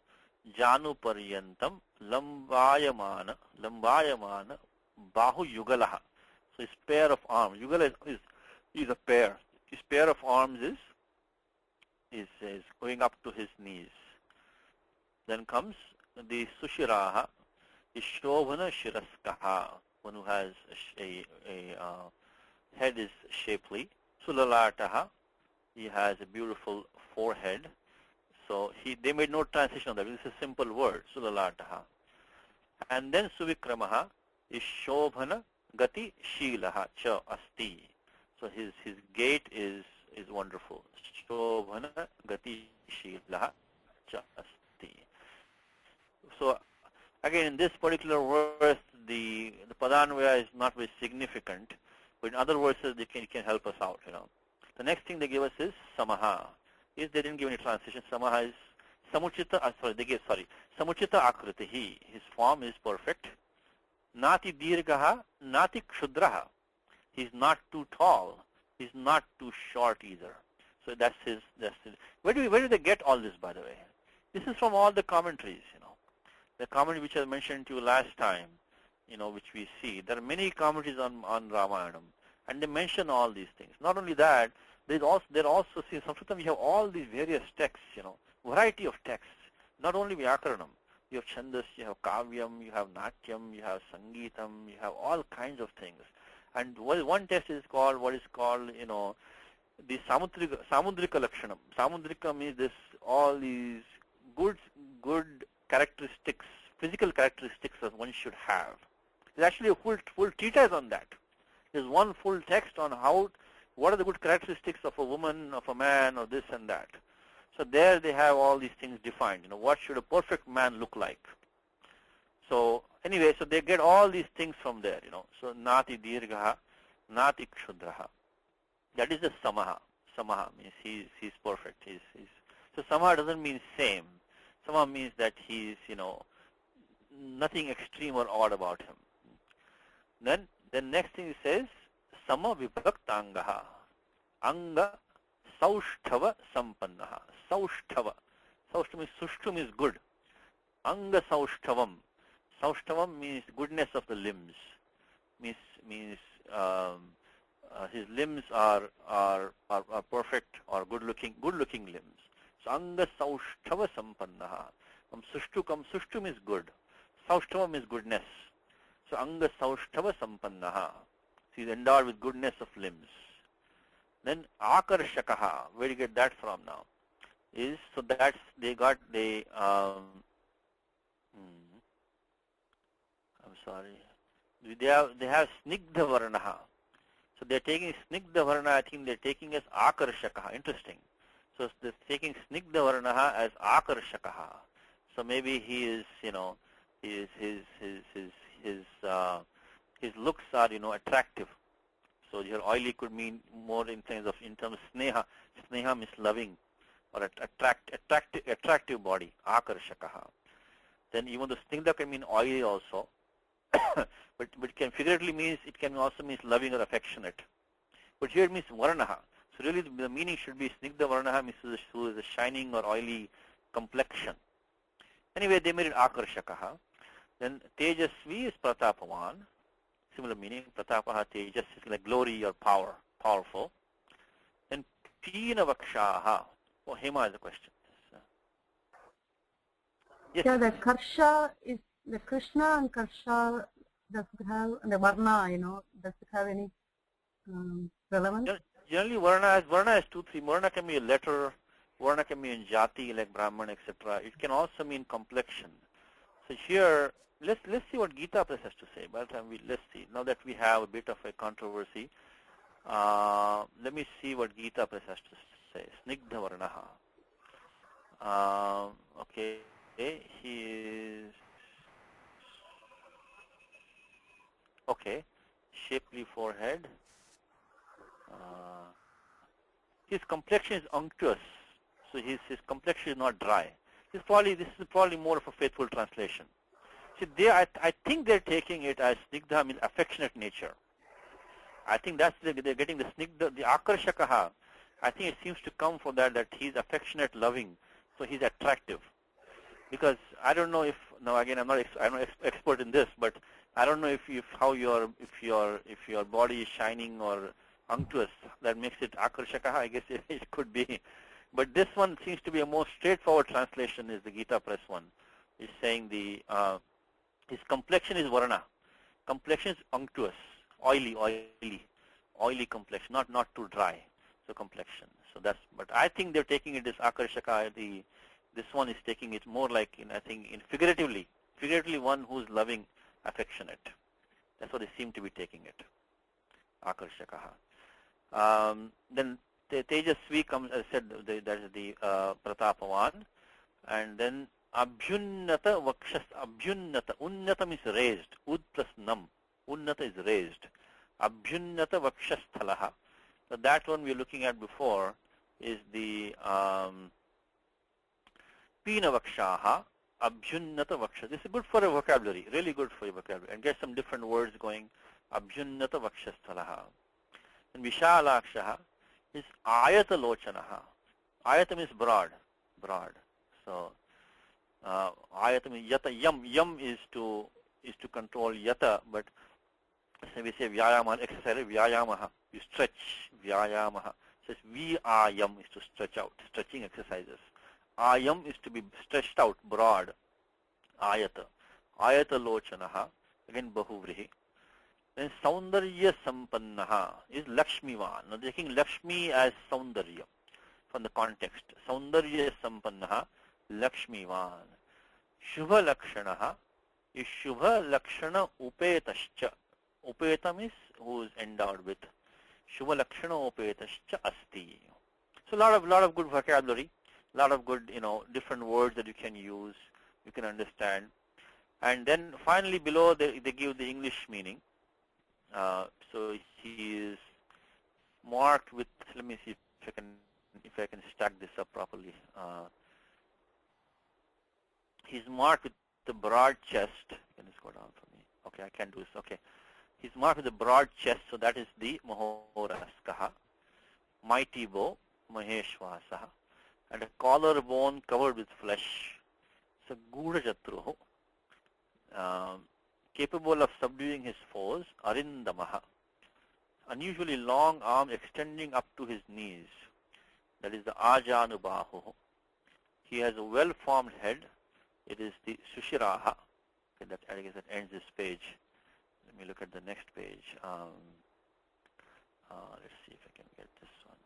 Janu Paryantam Lambayamana Bahu Yugalaha. So his pair of arms, Yugala is a pair. His pair of arms is going up to his knees. Then comes the Sushiraha, is Shobhana Shiraskaha, one who has a head is shapely. Sulalataha, he has a beautiful forehead. So they made no translation of that. This is a simple word, Sulalataha. And then Suvikramaha is Shobhana Gati Shilaha Cha Asti. So his gait is wonderful. Shobhana Gati Shilaha Cha Asti. So again, in this particular verse, the Padanvaya is not very significant, but in other verses they can help us out. The next thing they give us is Samaha. They didn't give any translation. Samaha is Samuchita. Samuchita Akritihi. His form is perfect. Nati Dirgaha, Nati Kshudraha. He's not too tall. He's not too short either. So that's his. Where do they get all this, by the way? This is from all the commentaries. The commentary which I mentioned to you last time, which we see. There are many commentaries on Ramayanam, and they mention all these things. Not only that, they're also see in Sanskrit we have all these various texts, variety of texts. Not only Vyakaranam, you have Chandas, you have Kavyam, you have Natyam, you have Sangeetam, you have all kinds of things. And one text is called the Samudrika Lakshanam. Samudrika means all these good characteristics, physical characteristics that one should have. There's actually a full treatise on that. There's one full text on what are the good characteristics of a woman, of a man, or this and that. So there they have all these things defined. What should a perfect man look like? So anyway, so they get all these things from there. So Nati Dirgaha, Nati Kshudraha. That is the Samaha. Samaha means he's perfect. So Samaha doesn't mean same. Samaha means that he's, nothing extreme or odd about him. Then the next thing he says, Sama Vibhaktangaha. Anga Saushtava Sampannaha. Saushtava. Saushtava means Sushtum is good. Anga Saushtavam. Saushtavam means goodness of the limbs. Means his limbs are perfect or good looking limbs. So Anga Saushtava Sampannaha. From Sushtu comes Sushtum is good. Saushtavam is goodness. So Anga Saushtava Sampannaha. He is endowed with goodness of limbs. Then Akarshakaha, where do you get that from now? Is so that's I'm sorry. They have Snigdha Varnaha. So they're taking Snigdha Varna, I think they're taking as Akarshakaha. Interesting. So they're taking Snigdha Varnaha as Akarshakaha. So maybe he is, his looks are, attractive. So your oily could mean more in terms of sneha. Sneha means loving or attractive body. Akarshakaha. Then even the snigdha can mean oily also. but it can figuratively means it can also means loving or affectionate. But here it means varnaha. So really the meaning should be snigdha varnaha means who is a shining or oily complexion. Anyway, they made it akarshakaha. Then tejasvi is pratapavan. Similar meaning. Pratapaha tejas is like glory or power, powerful. Then pina vakshaha. Oh, Hema is a question. Yes. Yeah, the Karsha is the Krishna and Karsha does it have the Varna, does it have any relevance? Generally, Varna has 2, 3. Varna can be a letter. Varna can mean jati like Brahman, etc. It can also mean complexion. So here, let's see what Gita Press has to say. By the time let's see. Now that we have a bit of a controversy, let me see what Gita Press has to say. Snigdha Varnaha. Okay, he is okay. Shapely forehead. His complexion is unctuous, so his complexion is not dry. This is probably more of a faithful translation. See, I think they're taking it as snigdha means affectionate nature. I think they're getting the snigdha, the akarshakaha. I think it seems to come from that he's affectionate, loving, so he's attractive. Because I don't know if again I'm not expert in this, but I don't know if your body is shining or unctuous, that makes it akarshakaha. I guess it could be. But this one seems to be a more straightforward translation is the Gita Press one. It's saying his complexion is varna. Complexion is unctuous, oily complexion, not too dry. So complexion. So but I think they're taking it as akarshaka. This one is taking it more like I think figuratively one who's loving, affectionate. That's what they seem to be taking it. Akarshakaha. Then Tejasvi comes, as I said, that is the Pratapavan. And then Abhyunnata Vakshas, Abhyunnata, Unnatam is raised, Ud plus Nam, Unnata is raised. Abhyunnata Vakshasthalaha. So that one we were looking at before is the Pina Vakshaha, Abhyunnata Vaksha. This is good for a vocabulary, really good for your vocabulary. And get some different words going. Abhyunnata Vakshasthalaha. And Vishalakshaha is Ayata Lochanaha. Ayata means broad. So Ayata means Yata, Yam is to control Yata, but we say Vyayama, exercise, Vyayamaha. You stretch, Vyayamaha. Says Vyayam is to stretch out, stretching exercises. Ayam is to be stretched out, broad. Ayata. Ayata Lochanaha, again Bahuvrihi. Then Saundarya Sampannaha is Lakshmivan. Now taking Lakshmi as Saundarya from the context. Saundarya Sampannaha, Lakshmivan. Shubha Lakshanaha is Shubha Lakshana Upetascha. Upetam is who is endowed with. Shubha Lakshana Upetascha Asti. So a lot of good vocabulary, a lot of good different words that you can use, you can understand. And then finally below they give the English meaning. So he is marked with. Let me see if I can stack this up properly. He's marked with the broad chest. Can this go down for me? Okay, I can do this. Okay, he's marked with the broad chest. So that is the Mahoraskaha, mighty bow, Maheshvasaha. And a collarbone covered with flesh. So Gudha Jatruhu. Capable of subduing his foes, Arindamaha. Unusually long arm extending up to his knees. That is the Ajanubahu. He has a well-formed head. It is the Sushiraha. Okay, that, I guess that ends this page. Let me look at the next page. Let's see if I can get this one.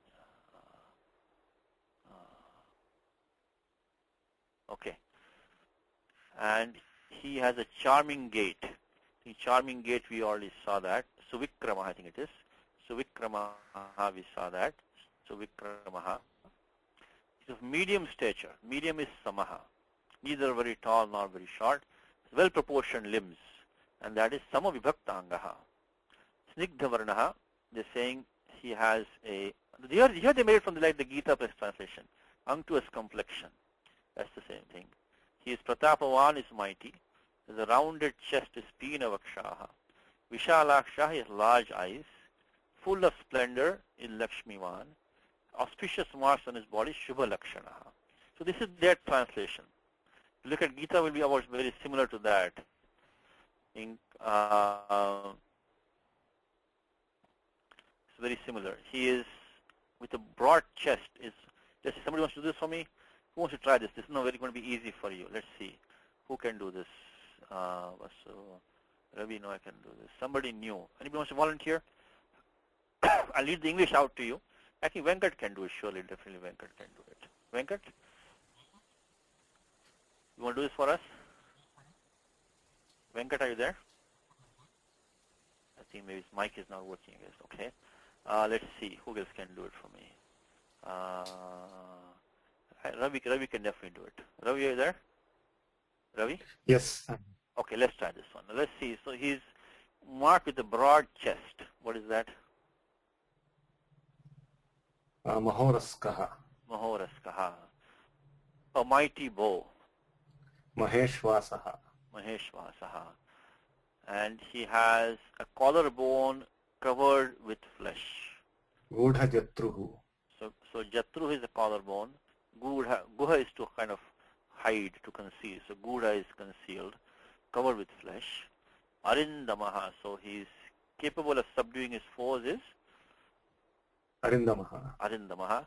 Okay. And he has a charming gait. The charming gait, we already saw that. Suvikramaha, I think it is. Suvikramaha, we saw that. Suvikramaha. He's of medium stature. Medium is samaha. Neither very tall nor very short. Well-proportioned limbs. And that is samavibhaktangaha. Snigdhavarnaha, they're saying he has a, here they made it from the Gita press translation. Unctuous complexion. That's the same thing. He is Pratapavan, is mighty. His rounded chest is Pinavakshaha. Vishalakshaha has large eyes. Full of splendor is Lakshmivan. Auspicious marks on his body, Shubha Lakshanaha. So this is their translation. If you look at Gita, will be about very similar to that. It's very similar. He is with a broad chest. Just somebody wants to do this for me? Who wants to try this? This is not very going to be easy for you. Let's see. Who can do this? Ravi, no, I can do this. Somebody new. Anybody wants to volunteer? I'll leave the English out to you. I think Venkat can do it. Surely, definitely Venkat can do it. Venkat? You want to do this for us? Venkat, are you there? I think maybe his mic is not working, I guess. Okay. Let's see. Who else can do it for me? Ravi can definitely do it. Ravi, are you there? Ravi? Yes. Okay, let's try this one. Let's see. So he's marked with a broad chest. What is that? Mahoraskaha. Mahoraskaha. A mighty bow. Maheshvasaha. Maheshvasaha. And he has a collarbone covered with flesh. Gudha Jatruhu. So Jatruhu is a collarbone. Guha is to kind of hide, to conceal. So Gudha is concealed, covered with flesh. Arindamaha. So he's capable of subduing his foes is? Arindamaha. Arindamaha.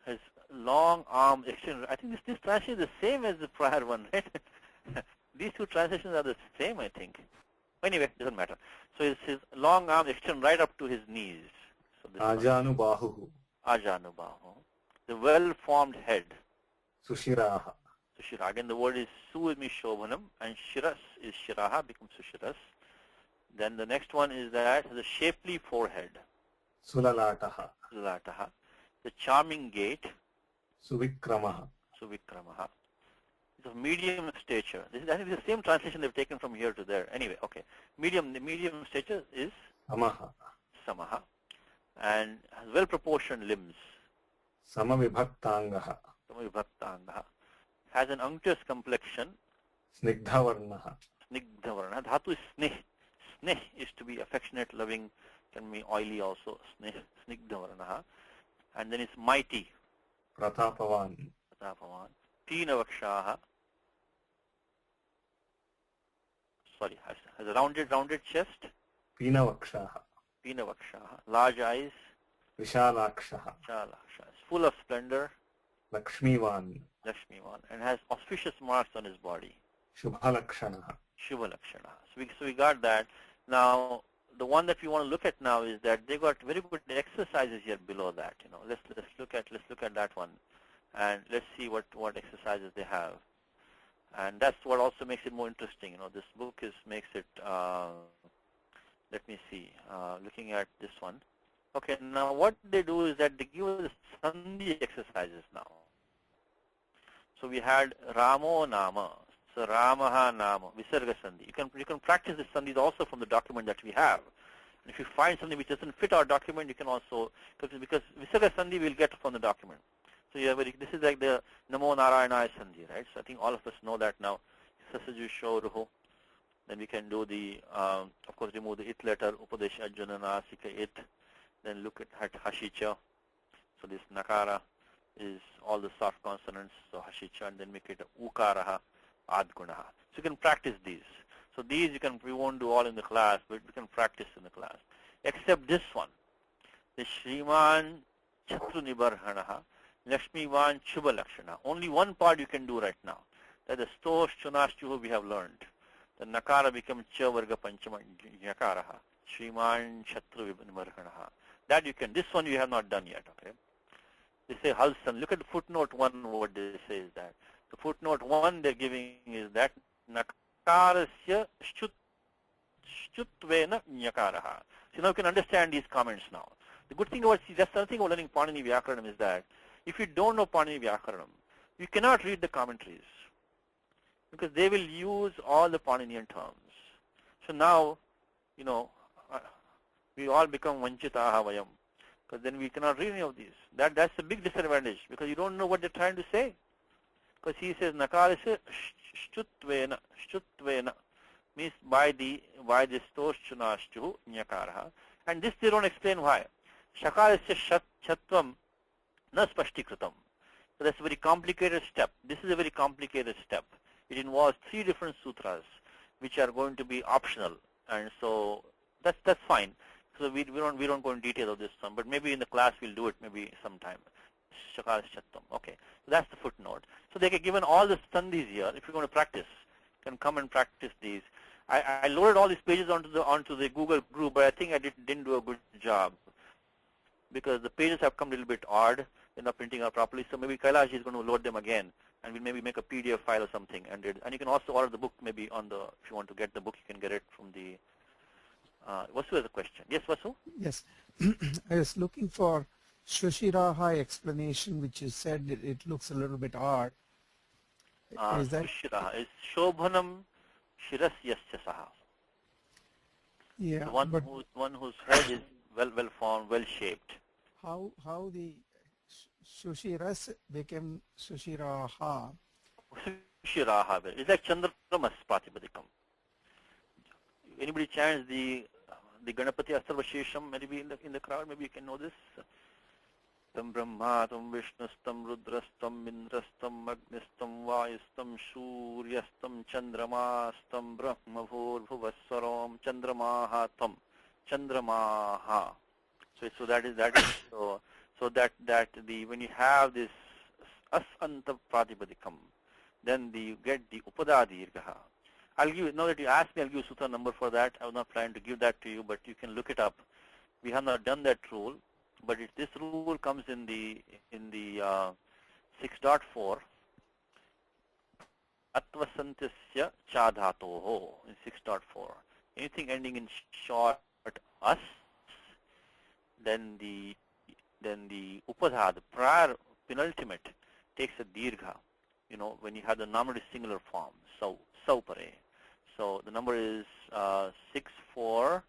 His long arm extended. I think this translation is the same as the prior one, right? These two translations are the same, I think. Anyway, doesn't matter. So his long arm extend right up to his knees. So Ajanubahu. Ajanubahu. The well-formed head. Sushiraha. Sushira. Again, the word is Suimi Shobhanam, and Shiras is Shiraha, becomes Sushiras. Then the next one is that has a shapely forehead. Sulalataha. Sulalataha. The charming gait. Suvikramaha. Suvikramaha. It's of medium stature. I think this is the same translation they've taken from here to there. Anyway, okay. The medium stature is Samaha. Samaha. And has well-proportioned limbs. Samavibhaktangaha. Samavibhaktangaha. Has an unctuous complexion. Snigdhavarnaha. Snigdhavarna. Dhatu is sneh. Sneh is to be affectionate, loving, can be oily also. Sneh, snigdhavarnaha. And then it's mighty. Pratapavan. Pratapavan. Pinavakshaha. Sorry, has a rounded chest. Pinavakshaha. Pinavakshaha. Large eyes. Vishalakshaha. Vishalakshaha. Full of splendor. Lakshmivan. Lakshmivan. And has auspicious marks on his body. Shubhalakshanaha. Shubhalakshana. So we got that. Now, the one that we want to look at now is that they got very good exercises here below that. You know, let's look at that one, and let's see what exercises they have. And that's what also makes it more interesting. You know, this book makes it. Let me see. Looking at this one. Okay. Now, what they do is that they give us Sandhi exercises now. So we had Ramo Nama. So Ramaha Nama, Visarga Sandhi. You can practice the Sandhis also from the document that we have. And if you find something which doesn't fit our document, you can also, because Visarga Sandhi we'll get from the document. So you have this is like the Namo Narayana Sandhi, right? So I think all of us know that now. Sasaju Shoruho. Then we can do the, of course, remove the it letter, Upadesha Janana Sika it. Then look at Hashicha. So this nakara is all the soft consonants, so hashicha, and then make it ukaraha, adgunaha. So you can practice these. So these we won't do all in the class, but we can practice in the class. Except this one, the Shriman Chatru Nibarhanaha, Lakshmivan Shubha Lakshana. Only one part you can do right now. That the Stosh Chunashchuhu we have learned. The Nakara becomes Cha Varga Panchama Nyakaraha. Shriman Chatru Nibarhanaha. That you can. This one you have not done yet, okay? They say Halsan. Look at the footnote 1, what they say is that. The footnote 1 they're giving is that Nakarasya Shtutvena Nyakaraha. So now you can understand these comments now. The good thing about, that's another thing about learning Panini Vyakaranam is that if you don't know Panini Vyakaranam, you cannot read the commentaries because they will use all the Paninian terms. So now, you know, we all become Vanchitaha Vayam because then we cannot read any of these. That's a big disadvantage because you don't know what they're trying to say. Because he says Nakarasya Shtutvena, Shtutvena means by the stosh chunashchu nyakaraha. And this they don't explain why. Shakarasya chatvam na spashtikritam. So that's a very complicated step. This is a very complicated step. It involves 3 different sutras which are going to be optional, and so that's fine. So we don't go in detail of this one, but maybe in the class we'll do it maybe sometime. Shakarasya chatvam. Okay. So that's the footnote. So they get given all the sandhis here. If you're going to practice, you can come and practice these. I loaded all these pages onto the Google group, but I think I didn't do a good job because the pages have come a little bit odd. They're not printing out properly. So maybe Kailash is going to load them again, and we'll maybe make a PDF file or something. And you can also order the book maybe if you want to get the book, you can get it from the. Vasu has a question. Yes, Vasu? Yes. I was looking for Shushiraha explanation, which you said it looks a little bit odd. Is that? Shushiraha is Shobhanam Shiras Yasya Saha. Yeah. The one whose head is well formed, well shaped. How the Shushiras became Shushiraha? Shushiraha. It's like Chandramas Pratipadikam. Anybody chants the Ganapati Astarvashesham maybe in the crowd? Maybe you can know this. Tam Brahmatam Vishnustam Rudrastam Indrastam Agnistam Vayustam Suryastam Chandramastam Brahmavur Bhuvaswaram Chandramahatam Chandramaha. So that is so that when you have this asanta pratipadikam, then you get the upada dirghaha. I'll give, now that you asked me, I'll give you sutra number for that. I was not planning to give that to you, but you can look it up. We have not done that rule, but this rule comes in the 6.4. Atvasantasya chadhatoho in 6.4. Anything ending in short as, then the upadha, the prior penultimate, takes a dirgha. You know, when you have the nominative singular form, so saupare. So the number is 6.4.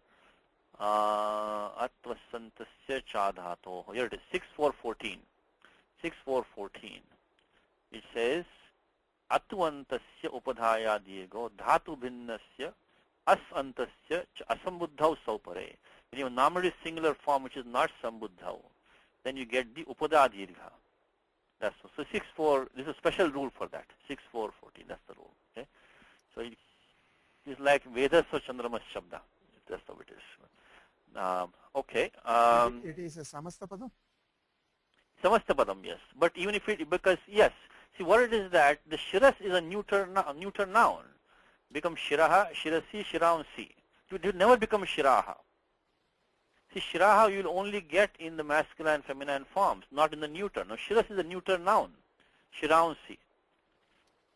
Atvasantasya chadhato. Here it is 6.4.14. 6.4.14. It says atvantasya upadhaya dirgo dhatu bhinnasya asantasya asambuddhau saupare. When you have nominative singular form which is not sambuddhau, then you get the upada dirgha. That's so 6.4. This is a special rule for that. 6.4.14. That's the rule. Okay. So it is like Vedas or Chandramas Shabda. That's how it is. Okay. It is a Samastapadam? Samastapadam, yes. But even if because yes, see what it is that the Shiras is a neuter noun. Becomes Shiraha, Shirasi, Shiraunsi. It will never become Shiraha. See, Shiraha you will only get in the masculine and feminine forms, not in the neuter. Now, Shiras is a neuter noun, Shiraunsi.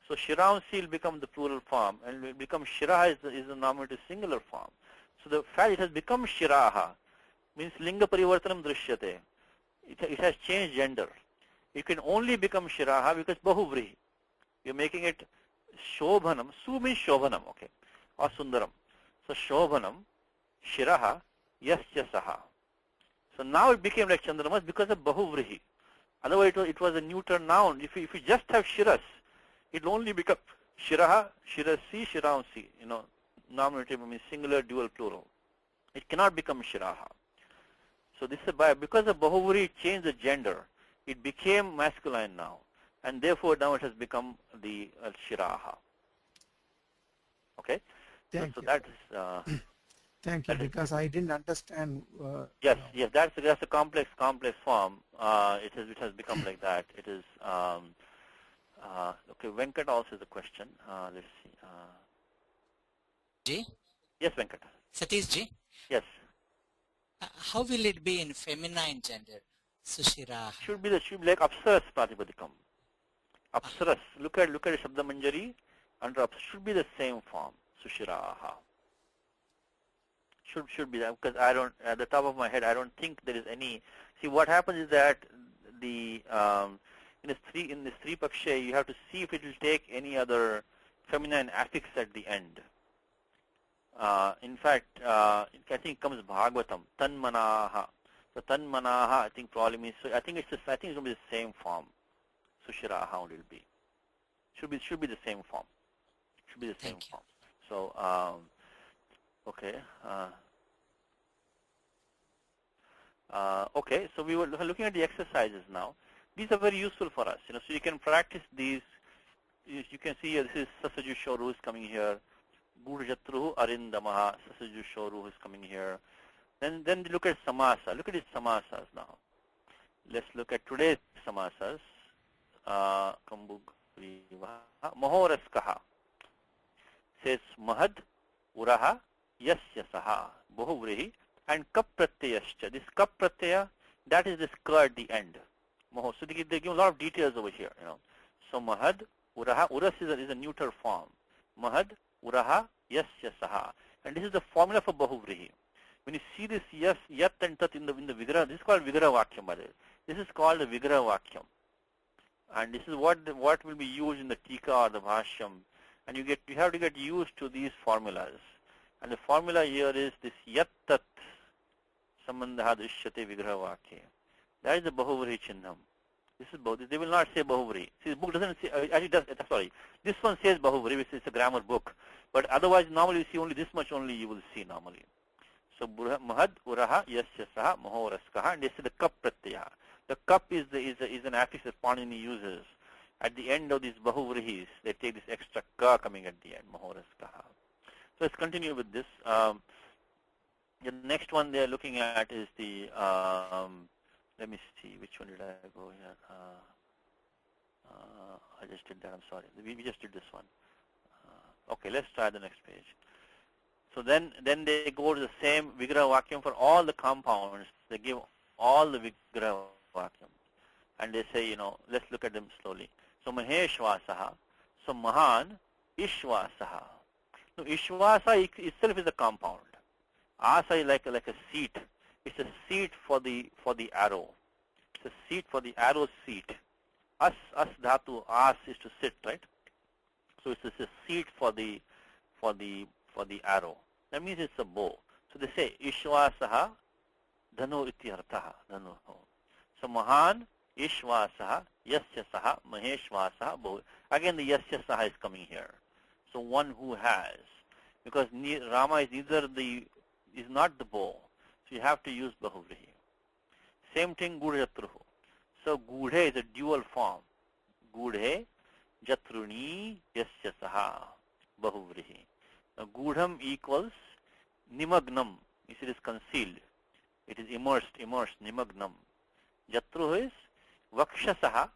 So, Shiraunsi will become the plural form, and will become Shiraha is the nominative singular form. So, the fact it has become Shiraha means Linga Parivartanam Drishyate. It has changed gender. It can only become Shiraha because Bahuvrihi. You're making it Shobhanam. Su means Shobhanam, okay, or Sundaram. So, Shobhanam, Shiraha, Yasya Saha. So now it became like Chandramas because of Bahuvrihi. Otherwise it was a neuter noun. If you just have Shiras, it will only become Shiraha, Shirasi, Shiraunsi. You know, nominative means singular, dual, plural. It cannot become Shiraha. So this is by, because the Bahuvri changed the gender, it became masculine now, and therefore now it has become the Shiraha. Okay? Thank so you. that is... Thank you, because I didn't understand. Yes, yes, that's a complex form. It has become like that. It is... okay, Venkat also is a question. Let's see. Ji? Yes, Venkat. Satish ji? Yes. How will it be in feminine gender? Sushira. Should be like Apsaras Pratipadikam. Apsaras. Look at Shabda Manjari. Under should be the same form. Sushiraha. Should be that, because I don't, at the top of my head, I don't think there is any. See, what happens is that the in this three paksha, you have to see if it will take any other feminine affix at the end. In fact, I think it comes Bhagavatam, Tanmanaha. So Tanmanaha, I think probably means. So I think it's going to be the same form. Sushiraha only will be. Should be the same form. Should be the same form. So okay. Okay. So we were looking at the exercises now. These are very useful for us. So you can practice these. You can see here, this is Sasaju Shoru is coming here. Gurjatruhu Arindamaha, Sasaju Shoru is coming here. Then look at samasa. Look at these samasas now. Let's look at today's samasas. Kambug Rivaha. Mahoraskaha says Mahad, Uraha, Yasya Saha, Bahuvrihi, and Kap Pratyayascha. This Kap Pratyaya, that is this ka at the end. So they give a lot of details over here. So Mahad, Uraha, Uras is a neuter form. Mahad, Uraha, Yasya Saha. And this is the formula for Bahuvrihi. When you see this Yas, Yat and Tat in the Vigraha, this is called Vigraha Vakyam, by the way. This is called the Vigraha Vakyam. And this is what will be used in the Tika or the Bhashyam. And you have to get used to these formulas. And the formula here is this Yat Tat Sambandha Drishyate Vigraha Vakya. That is the Bahuvri Chinnam. This is Bahuvri. They will not say Bahuvri. See, this book doesn't say, actually does, sorry. This one says Bahuvri, which is a grammar book. But otherwise, normally you see only this much only you will see normally. So Mahad, Uraha, Yasya Saha, Mahoraskaha, and this is the Kap Pratyaya. The Kap is an affix that Panini uses. At the end of these Bahuvrihis, they take this extra Ka coming at the end, Mahoraskaha. So let's continue with this. The next one they are looking at is the, let me see, which one did I go here? I just did that, I'm sorry. We just did this one. Okay, let's try the next page. So then they go to the same Vigraha Vakyam for all the compounds. They give all the Vigraha Vakyam. And they say, let's look at them slowly. So Maheshvasaha. So Mahan Ishvasaha. No, Ishvasa itself is a compound. Asa is like a seat. It's a seat for the arrow. It's a seat for the arrow's seat. As dhatu, as is to sit, right? So it's a seat for the arrow. That means it's a bow. So they say Ishvasaha dhanu iti arthaha. Dhanu. So Mahan Ishvasaha Yasya Saha Maheshvasaha Bohu. Again the Yasya Saha is coming here. So one who has. Because Rama is not the bow. So you have to use Bahuvrihi. Same thing Gurjatruhu. So Gudhe is a dual form. Gudhe Jatruni Yasya Saha Bahuvrihi. Now Gudham equals Nimagnam. It is concealed. It is immersed, Nimagnam. Jatruhu is Vakshasaha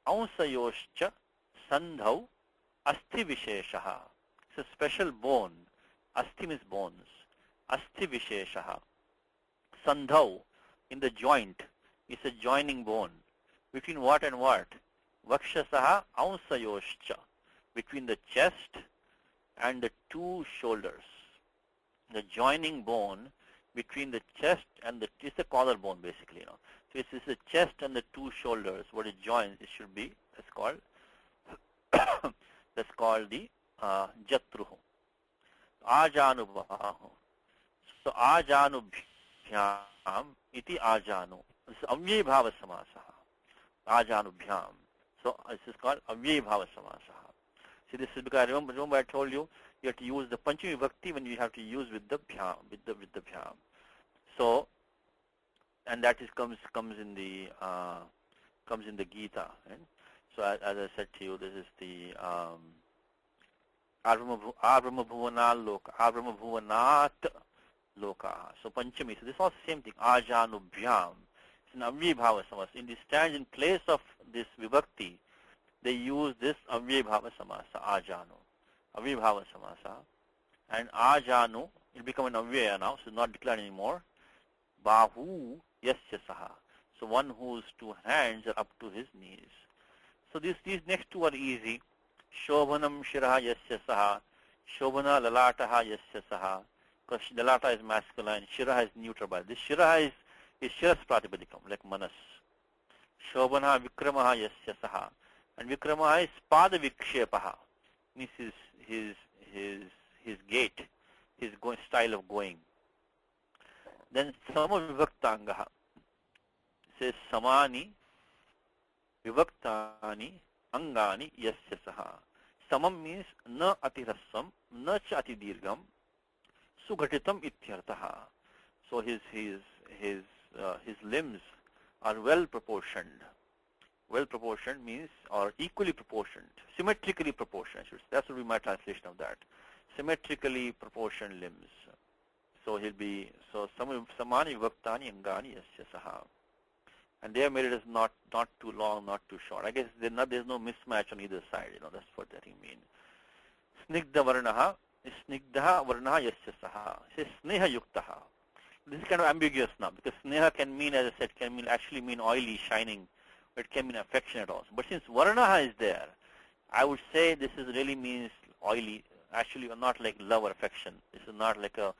Aunsayoscha Sandhau Asti Visheshaha. It's a special bone. Asti means bones. Asti Visheshaha. Sandhau, in the joint, is a joining bone. Between what and what? Vakshasaha Aunsayoscha. Between the chest and the two shoulders. The joining bone between the chest and it's the collarbone basically. So it's the chest and the two shoulders. What it joins, it should be, that's called the Jatruhu. Ajanubahu. So Ajanubhyam iti Ajanu. This is Avyay Bhava Samasaha. Ajanubhyam. So this is called Avyay Bhava Samasaha. See, this is because remember I told you have to use the Panchami Vibhakti when you have to use with the Bhyam. So and that is comes in the Gita. Right? So as I said to you, this is the Abrahma Bhuvanat Loka. So Panchami. So this is also the same thing. Ajanubhyam. It's an Avyabhava Samasa. In the stands in place of this Vibhakti, they use this Avyabhava Samasa, Ajanu. Avyabhava Samasa. And Ajanu, it become an Avyaya now, so it's not declared anymore. Bahu Yasya Saha. So one whose two hands are up to his knees. So these next two are easy. Shobhanam Shiraha Yasya Saha. Shobhana Lalataha Yasya Saha. Because Lalata is masculine, Shiraha is neutral. This Shiraha is Shiras Pratipadikam, like Manas. Shobhana Vikramaha Yasya Saha. And Vikramaha is Pada Vikshepaha. Means his gait, his style of going. Then Sama Vivaktangaha says Samani Vivaktani Angani Yasya Saha. Samam means na atirasam, na cha atidirgam, sughatitam ityartaha. So his limbs are well proportioned. Well proportioned means, or equally proportioned, symmetrically proportioned. That would be my translation of that. Symmetrically proportioned limbs. So he'll be, so samani vivaktani angani yasya saha. And they have made it as not too long, not too short. I guess there's no mismatch on either side. That's what that he means. Snigdha varnaha, snigdha varnaha yasya saha. It says sneha yuktaha. This is kind of ambiguous now, because sneha can mean, as I said, actually mean oily, shining. It can mean affectionate also. But since varnaha is there, I would say this really means oily. Actually, not like love or affection. This is not like a,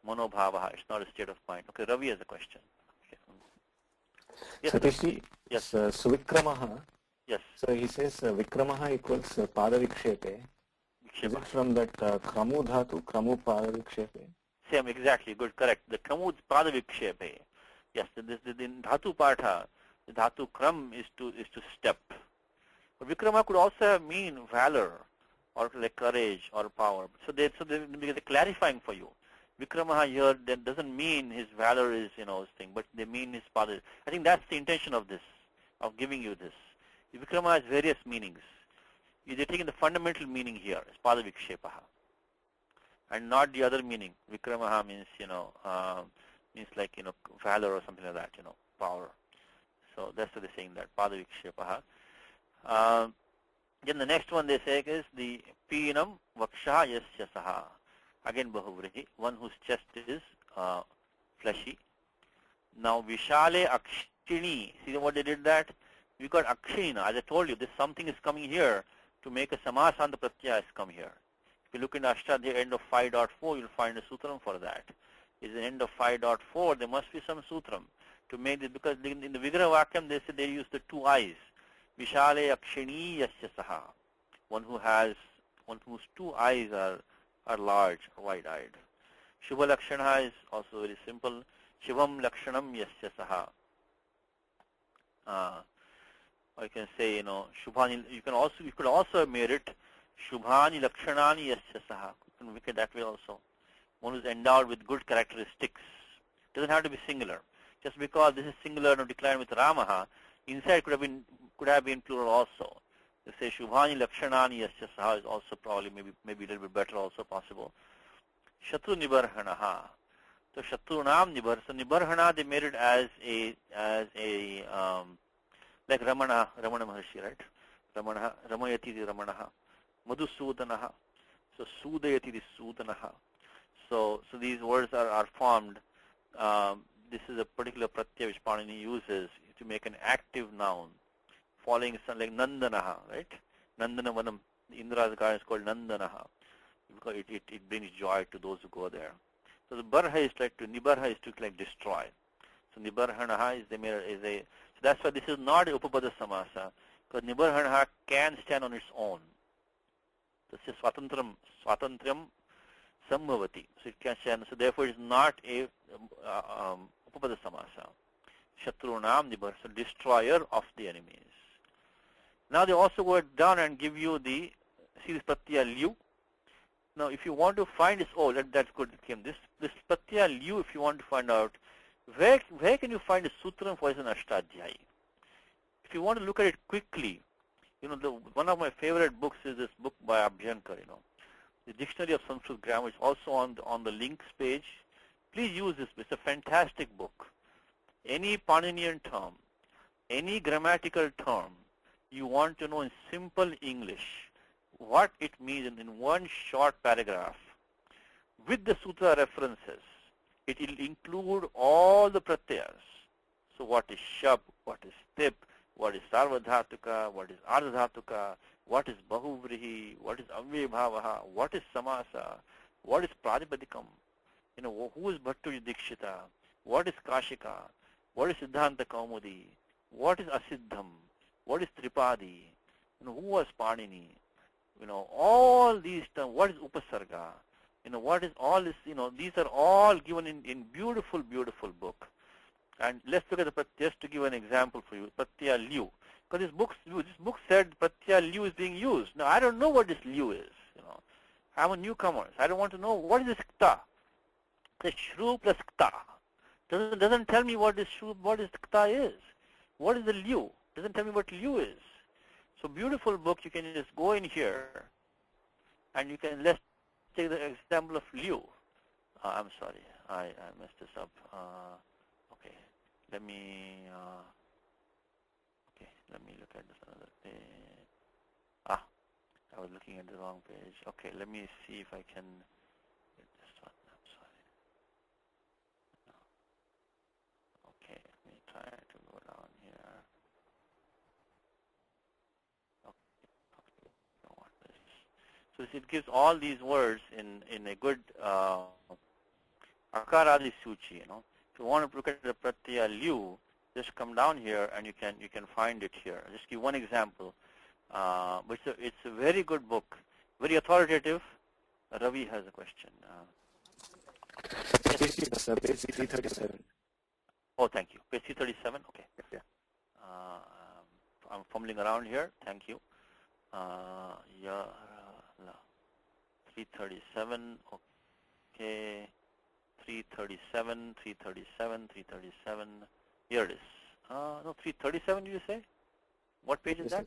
monobhavaha. It's not a state of mind. Okay, Ravi has a question. Yes, Satishi, yes. Suvikramaha. Yes. So he says Vikramaha equals Padavikshepe. Is it from that Kramu Dhatu, Kramu Padavikshepe? Same, exactly. Good, correct. The Kramu Padavikshepe. Yes, the Dhatu Partha, the Dhatu Kram is to step. But Vikrama could also mean valor, or like courage or power. So they're clarifying for you. Vikramaha here that doesn't mean his valor is his thing, but they mean his father. I think that's the intention of this, of giving you this. Vikrama has various meanings. They're taking the fundamental meaning here, as Padavikshepaha, and not the other meaning. Vikramaha means means like valor or something like that, power. So that's what they're saying, that Padavikshepaha. Then the next one they say is the Pinam Vaksha Yasya Saha. Again Bahuvrihi, one whose chest is fleshy. Now Vishale Akshini, see what they did that? We got Akshini now. As I told you, this something is coming here to make a Samasanta Pratyaya has come here. If you look in Ashtadhya end of 5.4, you'll find a sutram for that. Is the end of 5.4, there must be some sutram to make this, because in the Vigraha Vakyam they say they use the two eyes. Vishale Akshini Yasya Saha. One whose two eyes are large, wide-eyed. Shubha Lakshana is also very simple. Shivam Lakshanam Yasya Saha. Or you can say, Shubhani, you could also have made it Shubhani Lakshanani Yasya Saha. You can make it that way also. One who is endowed with good characteristics. Doesn't have to be singular. Just because this is singular and declined with Ramaha, inside could have been plural also. They say Shubhani Lakshanani Yasya Saha is also probably maybe a little bit better also possible. Shatru Nibarhanaha. So Shatrunam Nibar. So Nibarhana they made it as a like Ramana Maharshi, right? Ramayati the Ramanaha. Madhusudanaha. So Sudayati the Sudanaha. So these words are formed. This is a particular pratyaya which Panini uses to make an active noun, following something like Nandanaha, right? Nandanavanam, Indra's garden is called Nandanaha, because it brings joy to those who go there. So the Barha is Nibarha is to destroy. So Nibarhanaha is so that's why this is not a Upapada Samasa, because Nibarhanaha can stand on its own. This is Swatantriyam Sambhavati. So it can stand, so therefore it is not a Upapada Samasa. Shatrunam Nibar, so destroyer of the enemies. Now they also go down and give you the series Pratyaya Liu. Now if you want to find this, that's good, it came. This Pratyaya Liu, if you want to find out, Where can you find a sutram for an Ashtadhyayi? If you want to look at it quickly, one of my favorite books is this book by Abhyankar, the Dictionary of Sanskrit Grammar is also on the links page. Please use this. It's a fantastic book. Any Paninian term, any grammatical term you want to know in simple English, what it means in one short paragraph, with the sutra references, it will include all the pratyas. So what is shab, what is tip, what is sarvadhatuka, what is ardhatuka, what is bahuvrihi, what is avyabhavaha, what is samasa, what is pradipadikam, who is Bhattu Dikshita, what is Kashika, what is Siddhanta Kaumudi, what is Asiddham, what is Tripadi, who was Panini, all these terms, what is Upasarga, what is all this, these are all given in beautiful, beautiful book. And let's look at just to give an example for you, Pratya Liu. Because this book said Pratya Liu is being used. Now, I don't know what this Liu is, I'm a newcomer. So I don't want to know what is this Kta. The Shru plus Kta. Doesn't tell me what this Kta is. What is the Liu? Doesn't tell me what Liu is. So beautiful book, you can just go in here and let's take the example of Liu. I'm sorry, I messed this up. Okay, let me look at this another page. I was looking at the wrong page. Okay, let me see if I can get this one. I'm sorry. Okay, let me try to go down here. Okay, don't want this. So it gives all these words in a good Akaradi Suchi, If you want to look at the Pratyaya Liu, just come down here and you can find it here. I'll just give one example. But it's a very good book, very authoritative. Ravi has a question. Page 337. Oh, thank you. Page 337. Okay. Yeah. I'm fumbling around here. Thank you. 337. Okay. 337. Here it is. No, 337. Did you say? What page is that?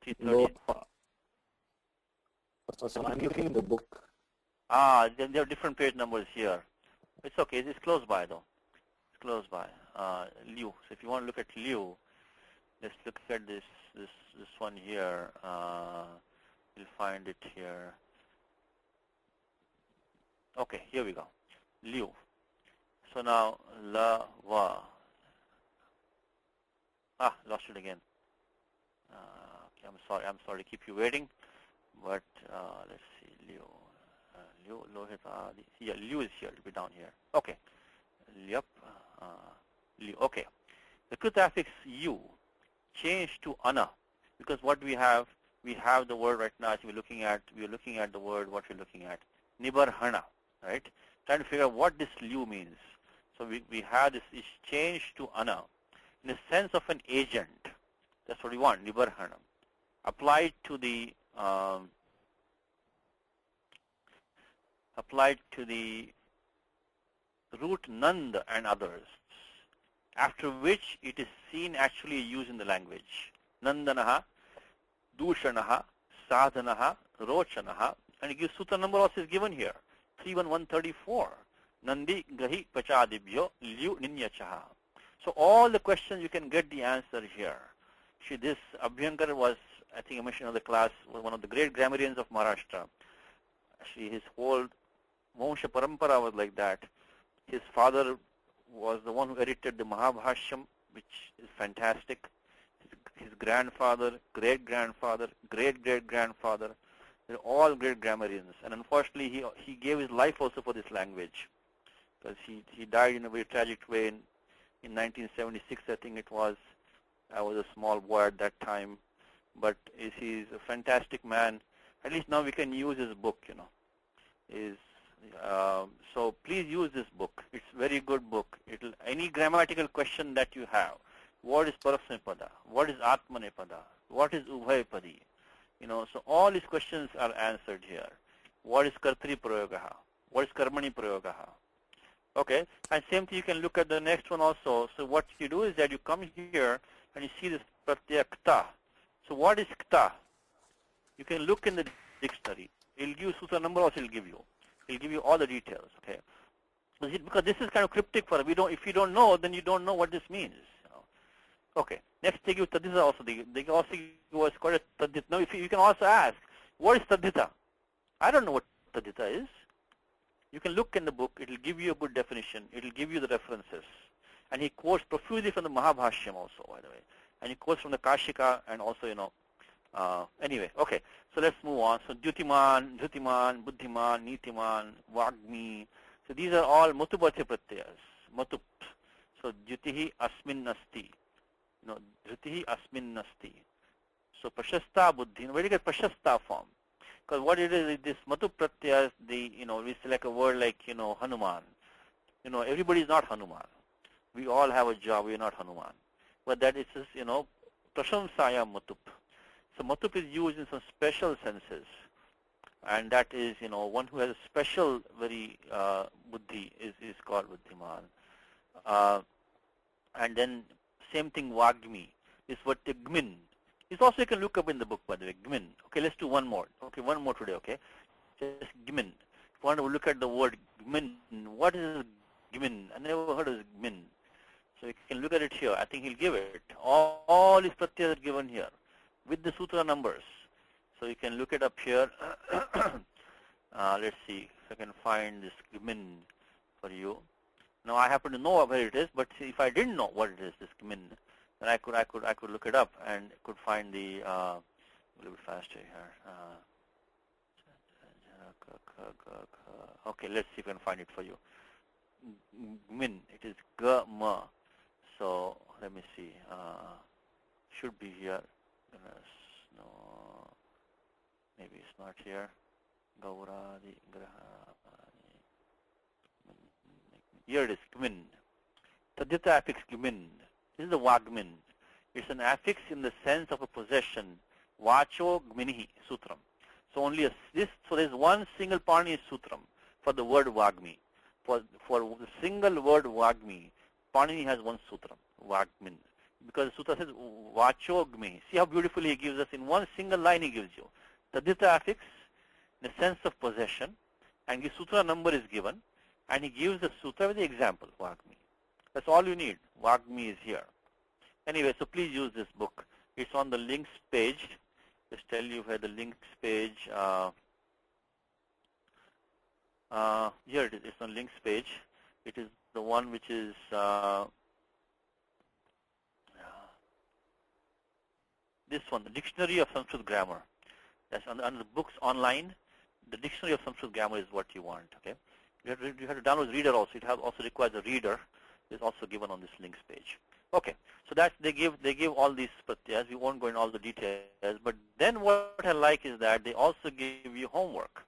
330. So I'm looking in the book. Then there are different page numbers here. It's okay. It's close by though. It's close by. Liu. So if you want to look at Liu, let's look at this one here. You'll find it here. Okay, here we go. Liu. So now la va. Lost it again. Okay, I'm sorry to keep you waiting, but let's see, Liu, Lohita, yeah, Liu is here. It'll be down here. Okay, yep, Liu. Okay, the Krit affix U changed to ana because what we have the word right now. As we're looking at the word. What we're looking at, nibarhana, right? Trying to figure out what this Liu means. So we have this is changed to ana in the sense of an agent. That's what we want, nibarhana. Applied to the root nand and others, after which it is seen actually used in the language. Nandanaha, dushanaha, sadhanaha, rochanaha, and it gives sutra number also is given here, 31134. Nandi grahi pachadibhyo liu ninyachaha. So all the questions you can get the answer here. See, this Abhyankar was, I think I mentioned in the class, was one of the great grammarians of Maharashtra. Actually, his whole Vansha Parampara was like that. His father was the one who edited the Mahabhashyam, which is fantastic. His grandfather, great-grandfather, great-great-grandfather, they're all great grammarians. And unfortunately, he gave his life also for this language because he died in a very tragic way in 1976, I think it was. I was a small boy at that time, but he's a fantastic man. At least now we can use his book, So please use this book. It's a very good book. Any grammatical question that you have, what is Parasmapada? What is Atmanepada? What is Ubhayapadi? So all these questions are answered here. What is Kartri Prayogaha? What is Karmani Prayogaha? Okay, and same thing you can look at the next one also. So what you do is that you come here and you see this pratyaya kta. So what is kta? You can look in the dictionary. It'll give you sutra number also it'll give you. It'll give you all the details, okay? Because this is kind of cryptic for us. If you don't know, then you don't know what this means. You know? Okay, next they give tadhita also. They also give us quite a tadhita. Now if you can also ask, what is tadhita? I don't know what tadhita is. You can look in the book. It'll give you a good definition. It'll give you the references. And he quotes profusely from the Mahabhashyam also, by the way. And he quotes from the Kashika and also, anyway, okay. So let's move on. So Dyutiman, Dhrutiman, Buddhiman, Nitiman, Vagmi. So these are all Matupati pratyayas. Matup. So Dyutihi asmin nasti. Dhrutihi asmin nasti. So Prashasta Buddhi. Where do you get Prashasta from? Because what it is this Matu pratyayas, we select a word like, Hanuman. Everybody is not Hanuman. We all have a job. We are not Hanuman. But that is just, Prashamsaya Matup. So Matup is used in some special senses. And that is, one who has a special, very buddhi is called Buddhiman. And then same thing, Vagmi is what the Gmin. It's also you can look up in the book, by the way, Gmin. Okay, let's do one more. Okay, one more today, okay? Just Gmin. If you want to look at the word Gmin, what is Gmin? I never heard of Gmin. So you can look at it here. I think he'll give it. All his pratyas are given here with the sutra numbers. So you can look it up here. Let's see if I can find this Gmin for you. Now I happen to know where it is, but see, if I didn't know what it is, this Gmin, then I could look it up and could find the a little bit faster here. Okay, let's see if I can find it for you. Gmin, it is G-ma. So let me see. Should be here. No, maybe it's not here. Gauradi Graha. Here it is, Gmin. Tadhita affix Gmin. This is the Vagmin. It's an affix in the sense of a possession. Vacho Gminihi Sutram. So only there's one single Pani Sutram for the word Vagmi. For the single word Vagmi, Panini has one sutram, Vagmin. Because the sutra says Vacho Gmi. See how beautifully he gives us in one single line he gives you. Tadhita affix in the sense of possession, and the sutra number is given, and he gives the sutra with the example, Vagmi. That's all you need. Vagmi is here. Anyway, so please use this book. It's on the links page. Just tell you where the links page. Here it is. It's on links page. It is the one which is this one, the Dictionary of Sanskrit Grammar. That's under the books online. The Dictionary of Sanskrit Grammar is what you want. Okay. You have to download the reader also. It also requires a reader. It's also given on this links page. Okay. So that's they give all these pratyayas. We won't go into all the details. But then what I like is that they also give you homework.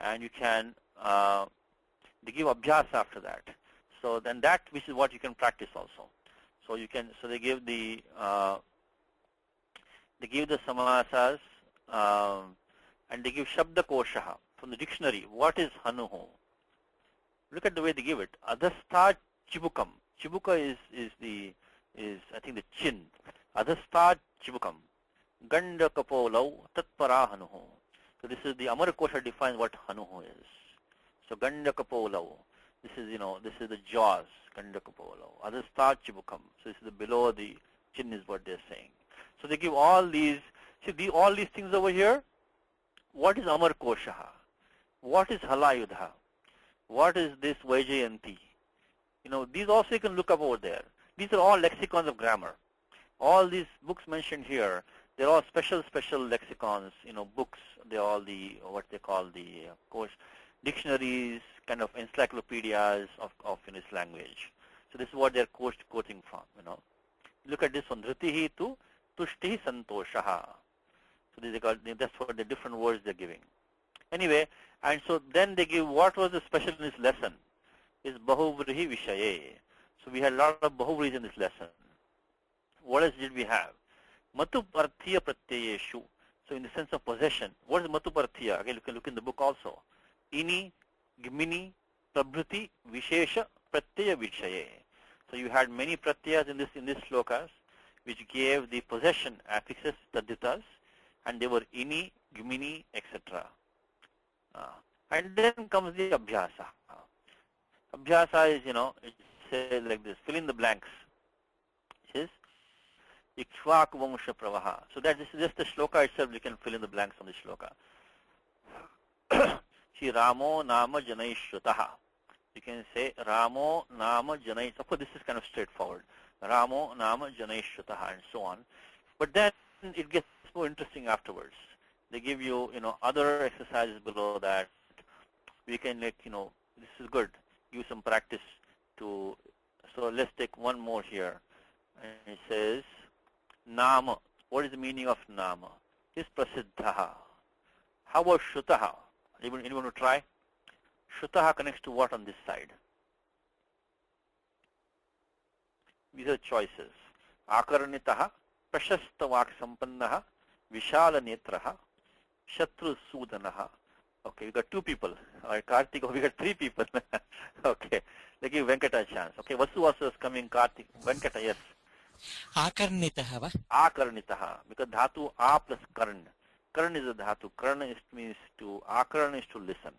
And you can, they give abhyas after that. So then that, which is what you can practice also. So you can, so they give the samasas, and they give shabda koshaha from the dictionary. What is hanuho? Look at the way they give it. Adhastha chibukam. Chibuka is I think the chin. Adhastha chibukam. Ganda kapolau tatpara hanuho. So this is the Amar Kosha defines what hanuho is. So ganda kapolau. This is this is the jaws. Ganda kapolau. Adhastha chibukam. So this is the below the chin is what they're saying. So they give all these. See all these things over here. What is Amar Koshaha? What is Halayudha? What is this Vaijayanti? These also you can look up over there. These are all lexicons of grammar. All these books mentioned here, they're all special lexicons, books. They're all what they call the course dictionaries, kind of encyclopedias of this language. So this is what they're quoting from. Look at this one. Dhritihi tu tushtihi santoshaha. So that's what the different words they're giving. Anyway, and so then they give what was the special in this lesson is bahuvrihi vishaye. So we had a lot of bahuvris in this lesson. What else did we have? Matuparthiya pratyayeshu. So in the sense of possession, what is matuparthiya? Again, you can look in the book also. Ini, gmini, Prabhuti Vishesha Pratyaya Vishaye. So you had many pratyayas in this slokas, which gave the possession affixes, tadditas, and they were ini, gumini, etc. And then comes the abhyasa. Abhyasa is, it says like this, fill in the blanks. It says, Ikshvak Vamsha Pravaha. So that this is just the shloka itself, you can fill in the blanks on the shloka. Shri Ramo Nama Janaishrutaha. You can say Ramo Nama Janai. Of course, this is kind of straightforward. Ramo Nama Janaishrutaha and so on. But then it gets more interesting afterwards. They give you, other exercises below that. We can this is good. Give some practice to. So let's take one more here. And it says Nama. What is the meaning of Nama? It's Prasiddhaha. How about Shrutaha? Anyone want to try? Shrutaha connects to what on this side? These are choices. Akaranitaha, Prashasta Vak Sampannaha, Vishala Netraha, Shatru Sudanaha. Okay, we got two people. All right, Kartik, we got three people. Okay, let's give Venkata a chance. Okay, Vasu also is coming, Kartik. Venkata, yes. Akarnitaha va? Akarnitaha, because dhatu A plus karn. Karn is a dhatu. Karn means to, akarn is to listen.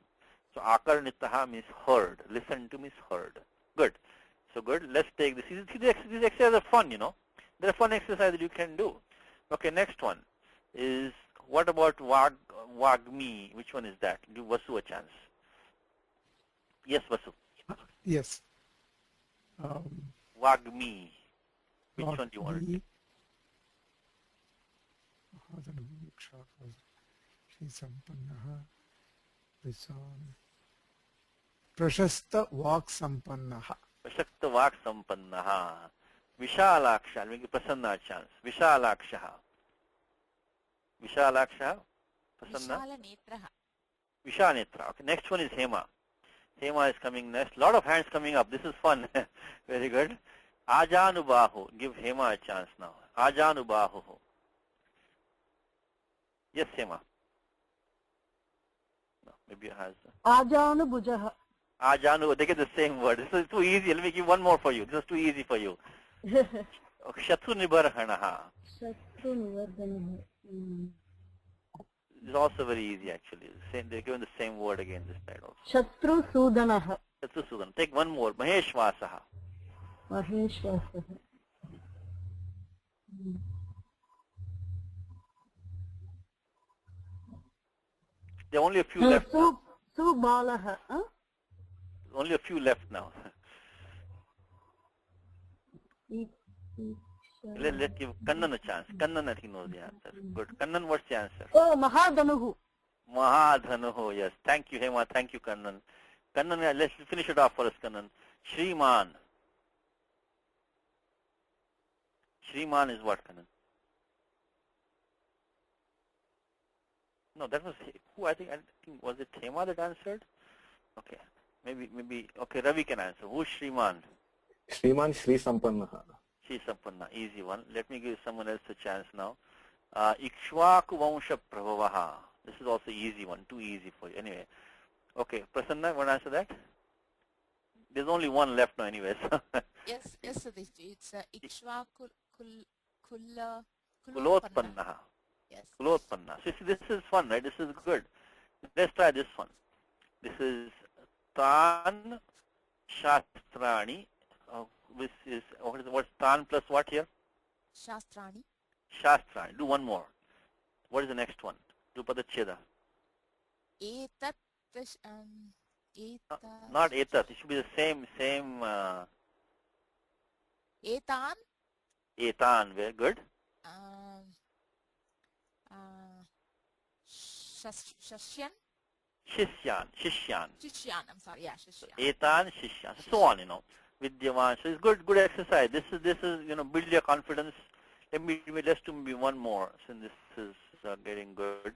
So akarnitaha means heard. Listen to means heard. Good. So good. Let's take this. These exercises are fun, They're a fun exercise that you can do. Okay, next one is, what about Vagmi? Which one is that? Give Vasu a chance. Yes, Vasu. Yes. Vagmi. Which one do you want to take? Prashasta Vak Sampannaha. Prashasta Vak Sampannaha. Vishalaksha. I'll make Prasanna a chance. Vishalaksha. Vishalaksha. Prasanna. Vishala Netra. Okay, next one is Hema. Hema is coming next. Lot of hands coming up. This is fun. Very good. Ajanubahu. Give Hema a chance now. Ajanubahu. Yes, Hema. No, maybe it has. Ajanu Bujaha. Ajanu, they get the same word. This is too easy. Let me give one more for you. This is too easy for you. Okay, Shatru Nibarhanaha. Shatru Nivardhanaha. This is also very easy actually. They're given the same word again this side also. Shatru Sudanaha. Shatru Sudan. Take one more. Maheshvasaha. Maheshvasaha. There are only a few left now. Subalaha. Only a few left now. Let's give Kannan a chance. Kannan, I think, knows the answer. Good. Kannan, what's the answer? Oh, Mahadhanuhu. Mahadhanuhu, yes. Thank you, Hema. Thank you, Kannan. Kannan, let's finish it off for us, Kannan. Shriman. Shriman is what, Kannan? No, that was who? I think was it Hema that answered? Okay, maybe. Okay, Ravi can answer. Who's Shriman? Shriman Shri Sampannaha. Shri Sampanna, easy one. Let me give someone else a chance now. Ikshvaku Vamsha Prabhavaha. This is also easy one. Too easy for you. Anyway, okay. Prasanna, want to answer that? There's only one left now, anyways. Yes, it's Ikshvaku Kulotpannaha. Yes. Kulotpanna. So see, this is fun, right? This is good. Let's try this one. This is Tan Shastrani. This is what's Tan plus what here? Shastrani. Shastrani. Do one more. What is the next one? Do Padacheda. Etat. Not etat. It should be the same. Etan. Etan. Very good. Shashyan. Shishyan. I'm sorry. Yeah, Shishyan. Etan, Shishyan. So on, Vidyavan. So it's good exercise. This is build your confidence. Let's do maybe one more since this is getting good.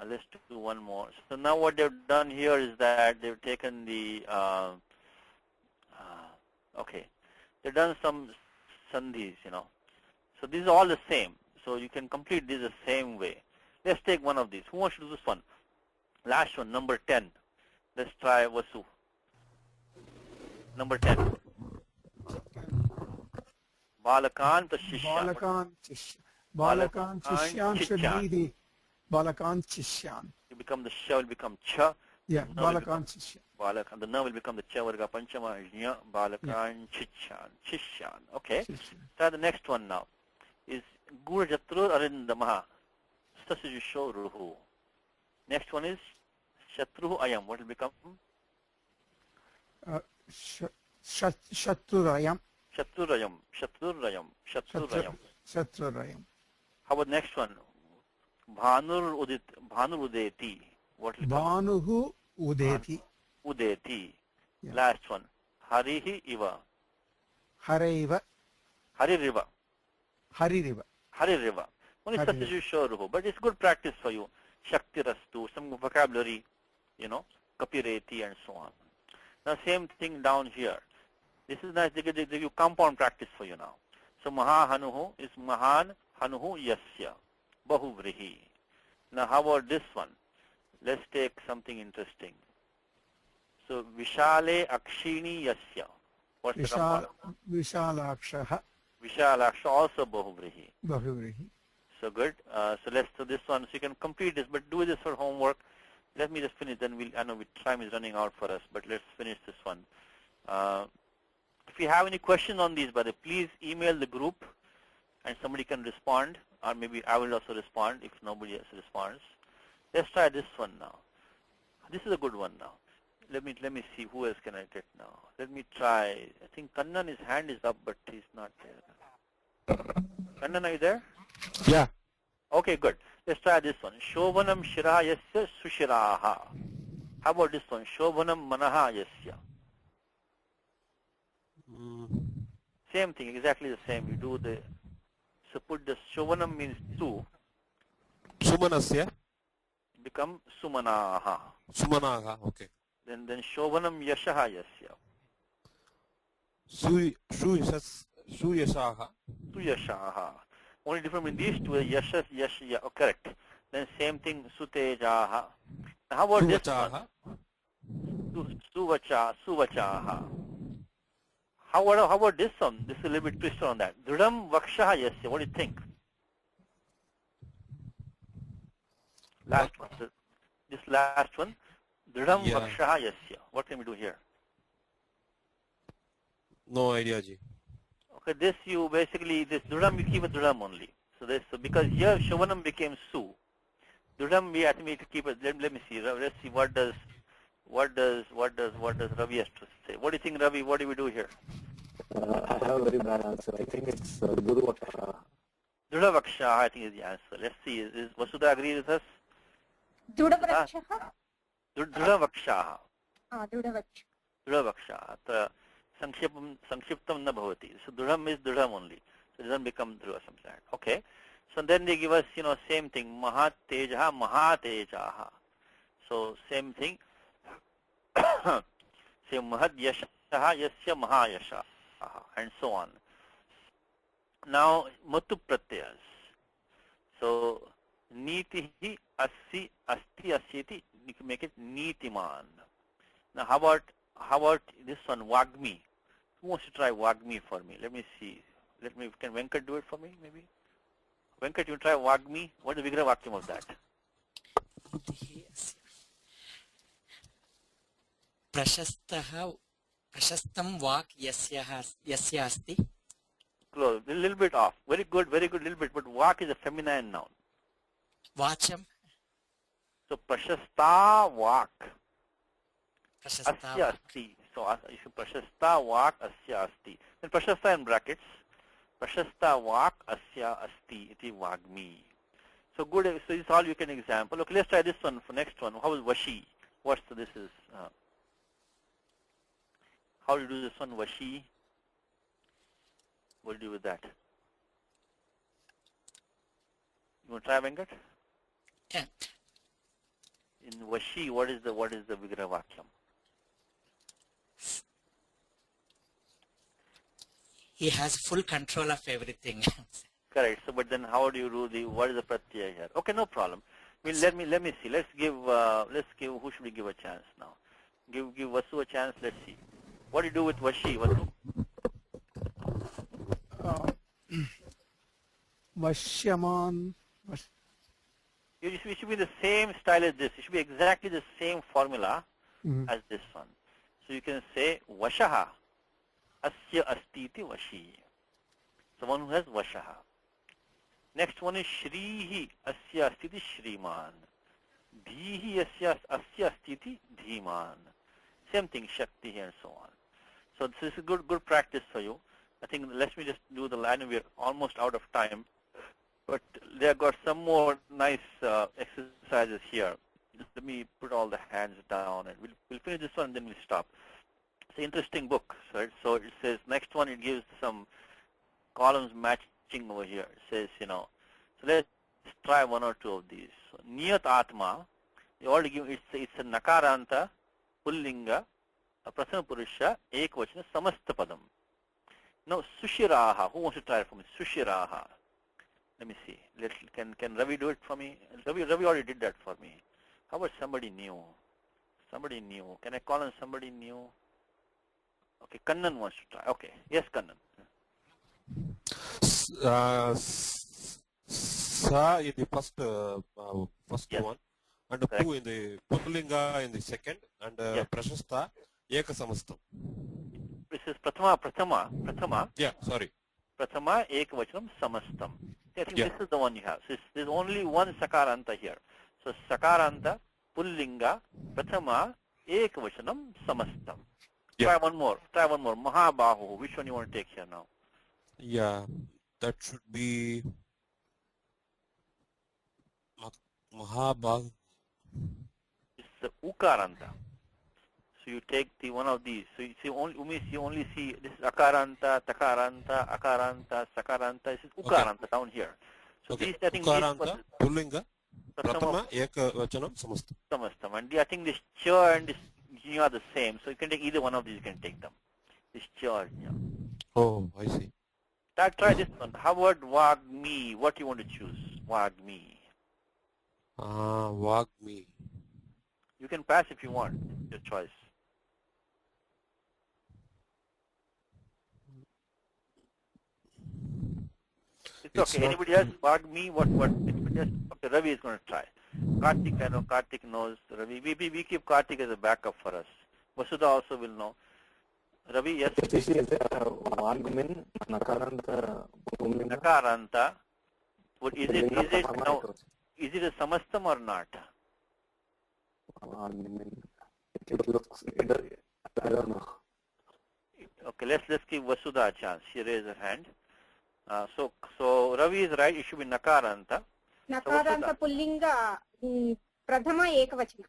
Let's do one more. So now what they've done here is that they've taken the okay. They've done some sandhis, So these are all the same. So you can complete this the same way. Let's take one of these. Who wants to do this one? Last one, number 10. Let's try Vasu. Number 10. Balakan to Shishyan. Balakan Shishyan should be the Balakan Shishyan. You become the Sha will become Cha. Yeah, Balakan Shishyan. Balakan. The Na will become the Cha Varga Panchama Jnya. Balakan Shishyan. Shishyan. Okay. Try the next one now. Is Gura Jatrur Arindamaha. Stasujusho Ruhu. Next one is Shatruhu Ayam. What will become? Shatrurayam. Shatrurayam. Shatrurayam. Shatrurayam. Shatrurayam. How about next one? Bhanur Udeti. What will become? Bhanuhu Udeti. Udeti. Yeah. Last one. Harihi Iva. Haraiva. Haririva. Haririva. Haririva. Only Satyajushoruhu. But it's good practice for you. Shakti Rastu. Some vocabulary, Kapireti and so on. Now same thing down here. This is nice. They give you compound practice for you now. So Maha Hanuhu is Mahan Hanuhu Yasya. Bahuvrihi. Now how about this one? Let's take something interesting. So Vishale Akshini Yasya. What's the compound? Vishalakshaha. Vishalaksha also Bahuvrihi. Bahuvrihi. So good. So let's do this one. So you can complete this, but do this for homework. Let me just finish. Then I know time is running out for us, but let's finish this one. If you have any questions on these, brother, please email the group, and somebody can respond, or maybe I will also respond if nobody else responds. Let's try this one now. This is a good one now. Let me see who else can I get now. Let me try. I think Kannan, his hand is up, but he's not there. Kannan, are you there? Yeah. Okay, good. Let's try this one. Shobhanam Shiraha Yasya Sushiraha. How about this one? Shobhanam Manaha Yasya. Same thing, exactly the same. You do the, so put the Shobhanam means two. Sumanasya. Become Sumanaha. Sumanaha, okay. Then Shobhanam Yashaha Yasya. Suyashaha. Suyashaha. Only difference in these two is Yashas, Yashya. Oh, correct. Then same thing, Sutejaha. Now how about this one? Suvachaha. How about this one? This is a little bit twisted on that. Dridam Vakshaha Yasya. What do you think? Last one. This last one. Dridam Vakshaha Yasya. What can we do here? No idea, Ji. Okay, this you basically, this Dridam you keep a Dridam only. So because here Shovanam became Su. Dridam we have to keep it. Let me see. Let's see what does Ravi has to say. What do you think, Ravi? What do we do here? I have a very bad answer. I think it's Guru Vaksha. Dudha Vaksha, I think is the answer. Let's see. Is Vasudha agree with us? Dudha Vaksha. Dudha Vaksha. Dudha Vaksha. Dudha Vaksha. Sankshyiptam na bhavati. So Dudham is Dudham only. So it doesn't become Dhruva something like that. Okay. So then they give us, same thing. Mahat Tejaha, Mahatejaha. So same thing. Say Mahad Yashaha, Yasya Mahayashaha, and so on. Now, Matu Pratyas. So, Nitihi Asti Asyati, you can make it Nitiman. Now, how about this one, Vagmi? Who wants to try Vagmi for me? Let me see. Can Venkat do it for me, maybe? Venkat, you try Vagmi? What is the Vigraha Vakyam of that? Prashastam Vak Yasya Asti. Close. A little bit off. Very good, little bit. But Vak is a feminine noun. Vacham. So Prashasta Vak. Prashasta Asya Asti. So if you Prashasta Vak Asya Asti. Then Prashasta in brackets. Prashasta Vak Asya Asti. Iti Vagmi. So good. So this is all you can example. Okay, let's try this one for next one. How is Vashi? This is? How do you do this one, Vashi? What do you do with that? You want to try, Venkat? Yeah. In Vashi, what is the Vigraha Vakyam? He has full control of everything. Correct. So, but then how do you do what is the pratyaya here? Okay, no problem. Let me see. Let's give who should we give a chance now? Give Vasu a chance. Let's see. What do you do with Vashi? Vasu? Vashyaman. It should be the same style as this. It should be exactly the same formula as this one. So you can say Vashaha. Asya astiti Vashi. Someone who has Vashaha. Next one is Shrihi Asya astiti Shriman. Dhihi Asya astiti Dhiman. Same thing, Shakti and so on. So this is a good practice for you. I think let me just do the line. We're almost out of time. But they have got some more nice exercises here. Just let me put all the hands down, and we'll finish this one, and then we'll stop. It's an interesting book, right? So it says, next one, it gives some columns matching over here. It says, so let's try one or two of these. So, Niyat Atma, you already give, it's a Nakaranta, Pullinga, a Prasana Purusha, Ekvachana, Samastapadam. Now, Sushiraha, who wants to try it for me? Sushiraha. Let me see. Can Ravi do it for me? Ravi already did that for me. How about somebody new? Somebody new. Can I call on somebody new? Okay, Kannan wants to try. Okay. Yes, Kannan. Sa in the first Yes. one, and correct. 2 in the Putlinga in the second, and Prashasta Eka Samastam. This is Prathama. Yeah, sorry. Prathama Ekavachanam Samastam. I think this is the one you have. So there's only one Sakaranta here. So Sakaranta, Pullinga, Prathama, Ekavachanam, Samastam. Try one more. Mahabahu. Which one you want to take here now? Yeah, that should be Mahabahu. It's the Ukaranta. So you take the one of these. So you see you only see this is Akaranta, Takaranta, Akaranta, Sakaranta. This is Ukaranta down here. So these, I think Ukaranta, Pullinga, Prathama, Ekavachanam, Samastam. Samastam. And I think this Cha and this Jnya are the same. So you can take either one of these, you can take them. This Cha or Jnya. Oh, I see. Try this one. How about Vagmi? What do you want to choose? Vagmi. Vagmi. You can pass if you want. Your choice. It's okay. Anybody else? Vagmi? What? Anybody else? Okay, Ravi is going to try. Kartik, I know Kartik knows. Ravi, we keep Kartik as a backup for us. Vasudha also will know. Ravi, yes? Vagmin, Nakaranta, Nakaranta. Is it a samastam or not? It looks, I don't know. Okay, let's give Vasudha a chance. She raised her hand. So Ravi is right. It should be Nakaranta. Nakaranta Pullinga Prathama Ekavachana.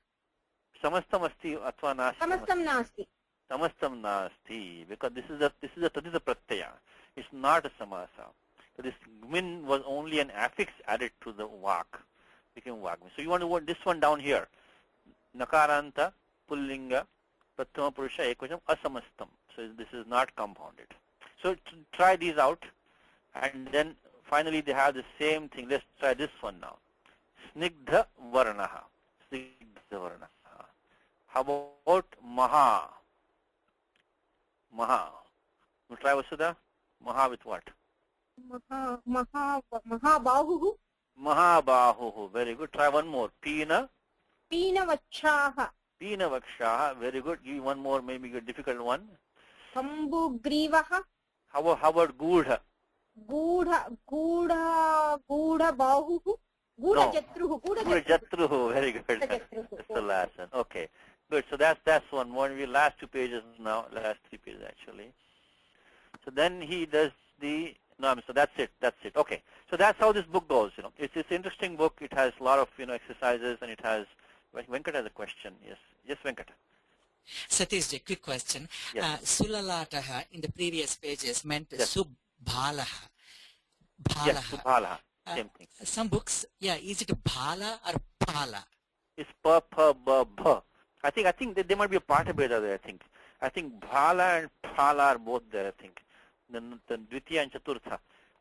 Samastam asti athva nasti. Samastam nasti. Samastam nasti, because this is a tadita pratyaya. It's not a samasa. So this gmin was only an affix added to the vak. Became vagmi. So you want to put this one down here. Nakaranta, Pullinga, Prathama Purusha, Ekvacham, Asamastam. So this is not compounded. So try these out. And then finally they have the same thing. Let's try this one now. Snigdha Varnaha. Snigdha Varnaha. How about Maha? Maha. You try Vasudha? Maha with what? Mahabahu. Mahabahu. Very good. Try one more. Pina. Pinavakshaha. Pinavakshaha. Very good. Give me one more, maybe a difficult one. Kambugrivaha. How about Gudha? Gudha Bahu. Gudha Jatruhu. Very good. That's the last one. Okay. Good. So that's one more. We last 2 pages now. Last 3 pages actually. So then he does the so that's it. Okay. So that's how this book goes. It's an interesting book. It has a lot of exercises, and it has. Venkat has a question. Yes, Venkat. Satish, quick question. Yes. Sulalataha in the previous pages meant Subhalaha. Yes, Subhalaha. Same thing. Some books, is it Bhala or Phala? It's Pa, Pa, Ba, Bha. I think there might be a Patabheda there, I think Bhala and Phala are both there, I think. The Dvitiya and Chaturtha.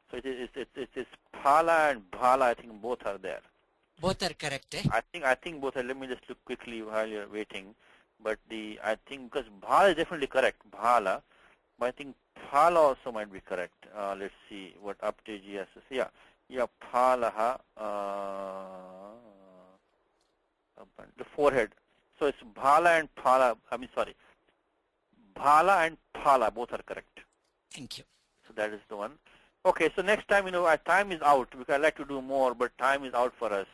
So it's Phala and Bhala, I think both are there. Both are correct, eh? I think both are. Let me just look quickly while you're waiting. but I think because bhala is definitely correct, bhala, but I think phala also might be correct. Let's see what Apteji has to say. Yeah, phalaha, the forehead. So it's bhala and phala. Bhala and phala both are correct. Thank you. So that is the one. Okay, so next time, our time is out because I'd like to do more, but time is out for us.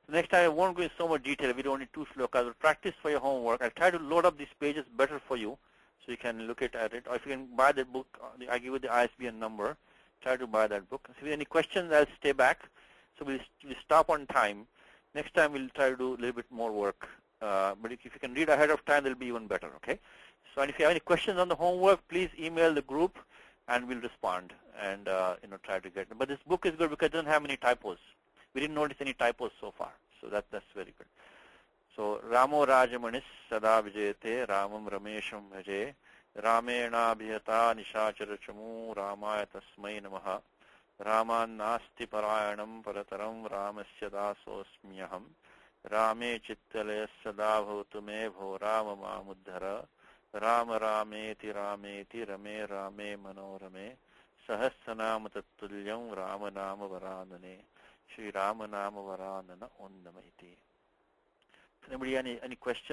So next time I won't go in so much detail. We don't need 2 slokas. We'll practice for your homework. I'll try to load up these pages better for you so you can look at it. Or if you can buy that book, I give you the ISBN number. Try to buy that book. So if you have any questions, I'll stay back. So we'll stop on time. Next time we'll try to do a little bit more work. But if you can read ahead of time, that'll be even better, okay? So and if you have any questions on the homework, please email the group and we'll respond and try to get them. But this book is good because it doesn't have many typos. We didn't notice any typos so far. So that's very good. So Ramo Rajamanis Sada Vijayate Ramam Ramesham Bhaje Ramena Bhiyata Nishachara Chamu Ramaya Tasmai Namaha Raman Nasti Parayanam Parataram Ramasya Dasosmyaham Rame Chittalaya Sada Bhautume Bho Rama Mamuddhara Rama Rameti Rameti Rame Rame Manorame Sahasranama Tattulyam Rama Nama Varanane Shri Rama Nama Varanana Onnamahiti. Anybody any questions?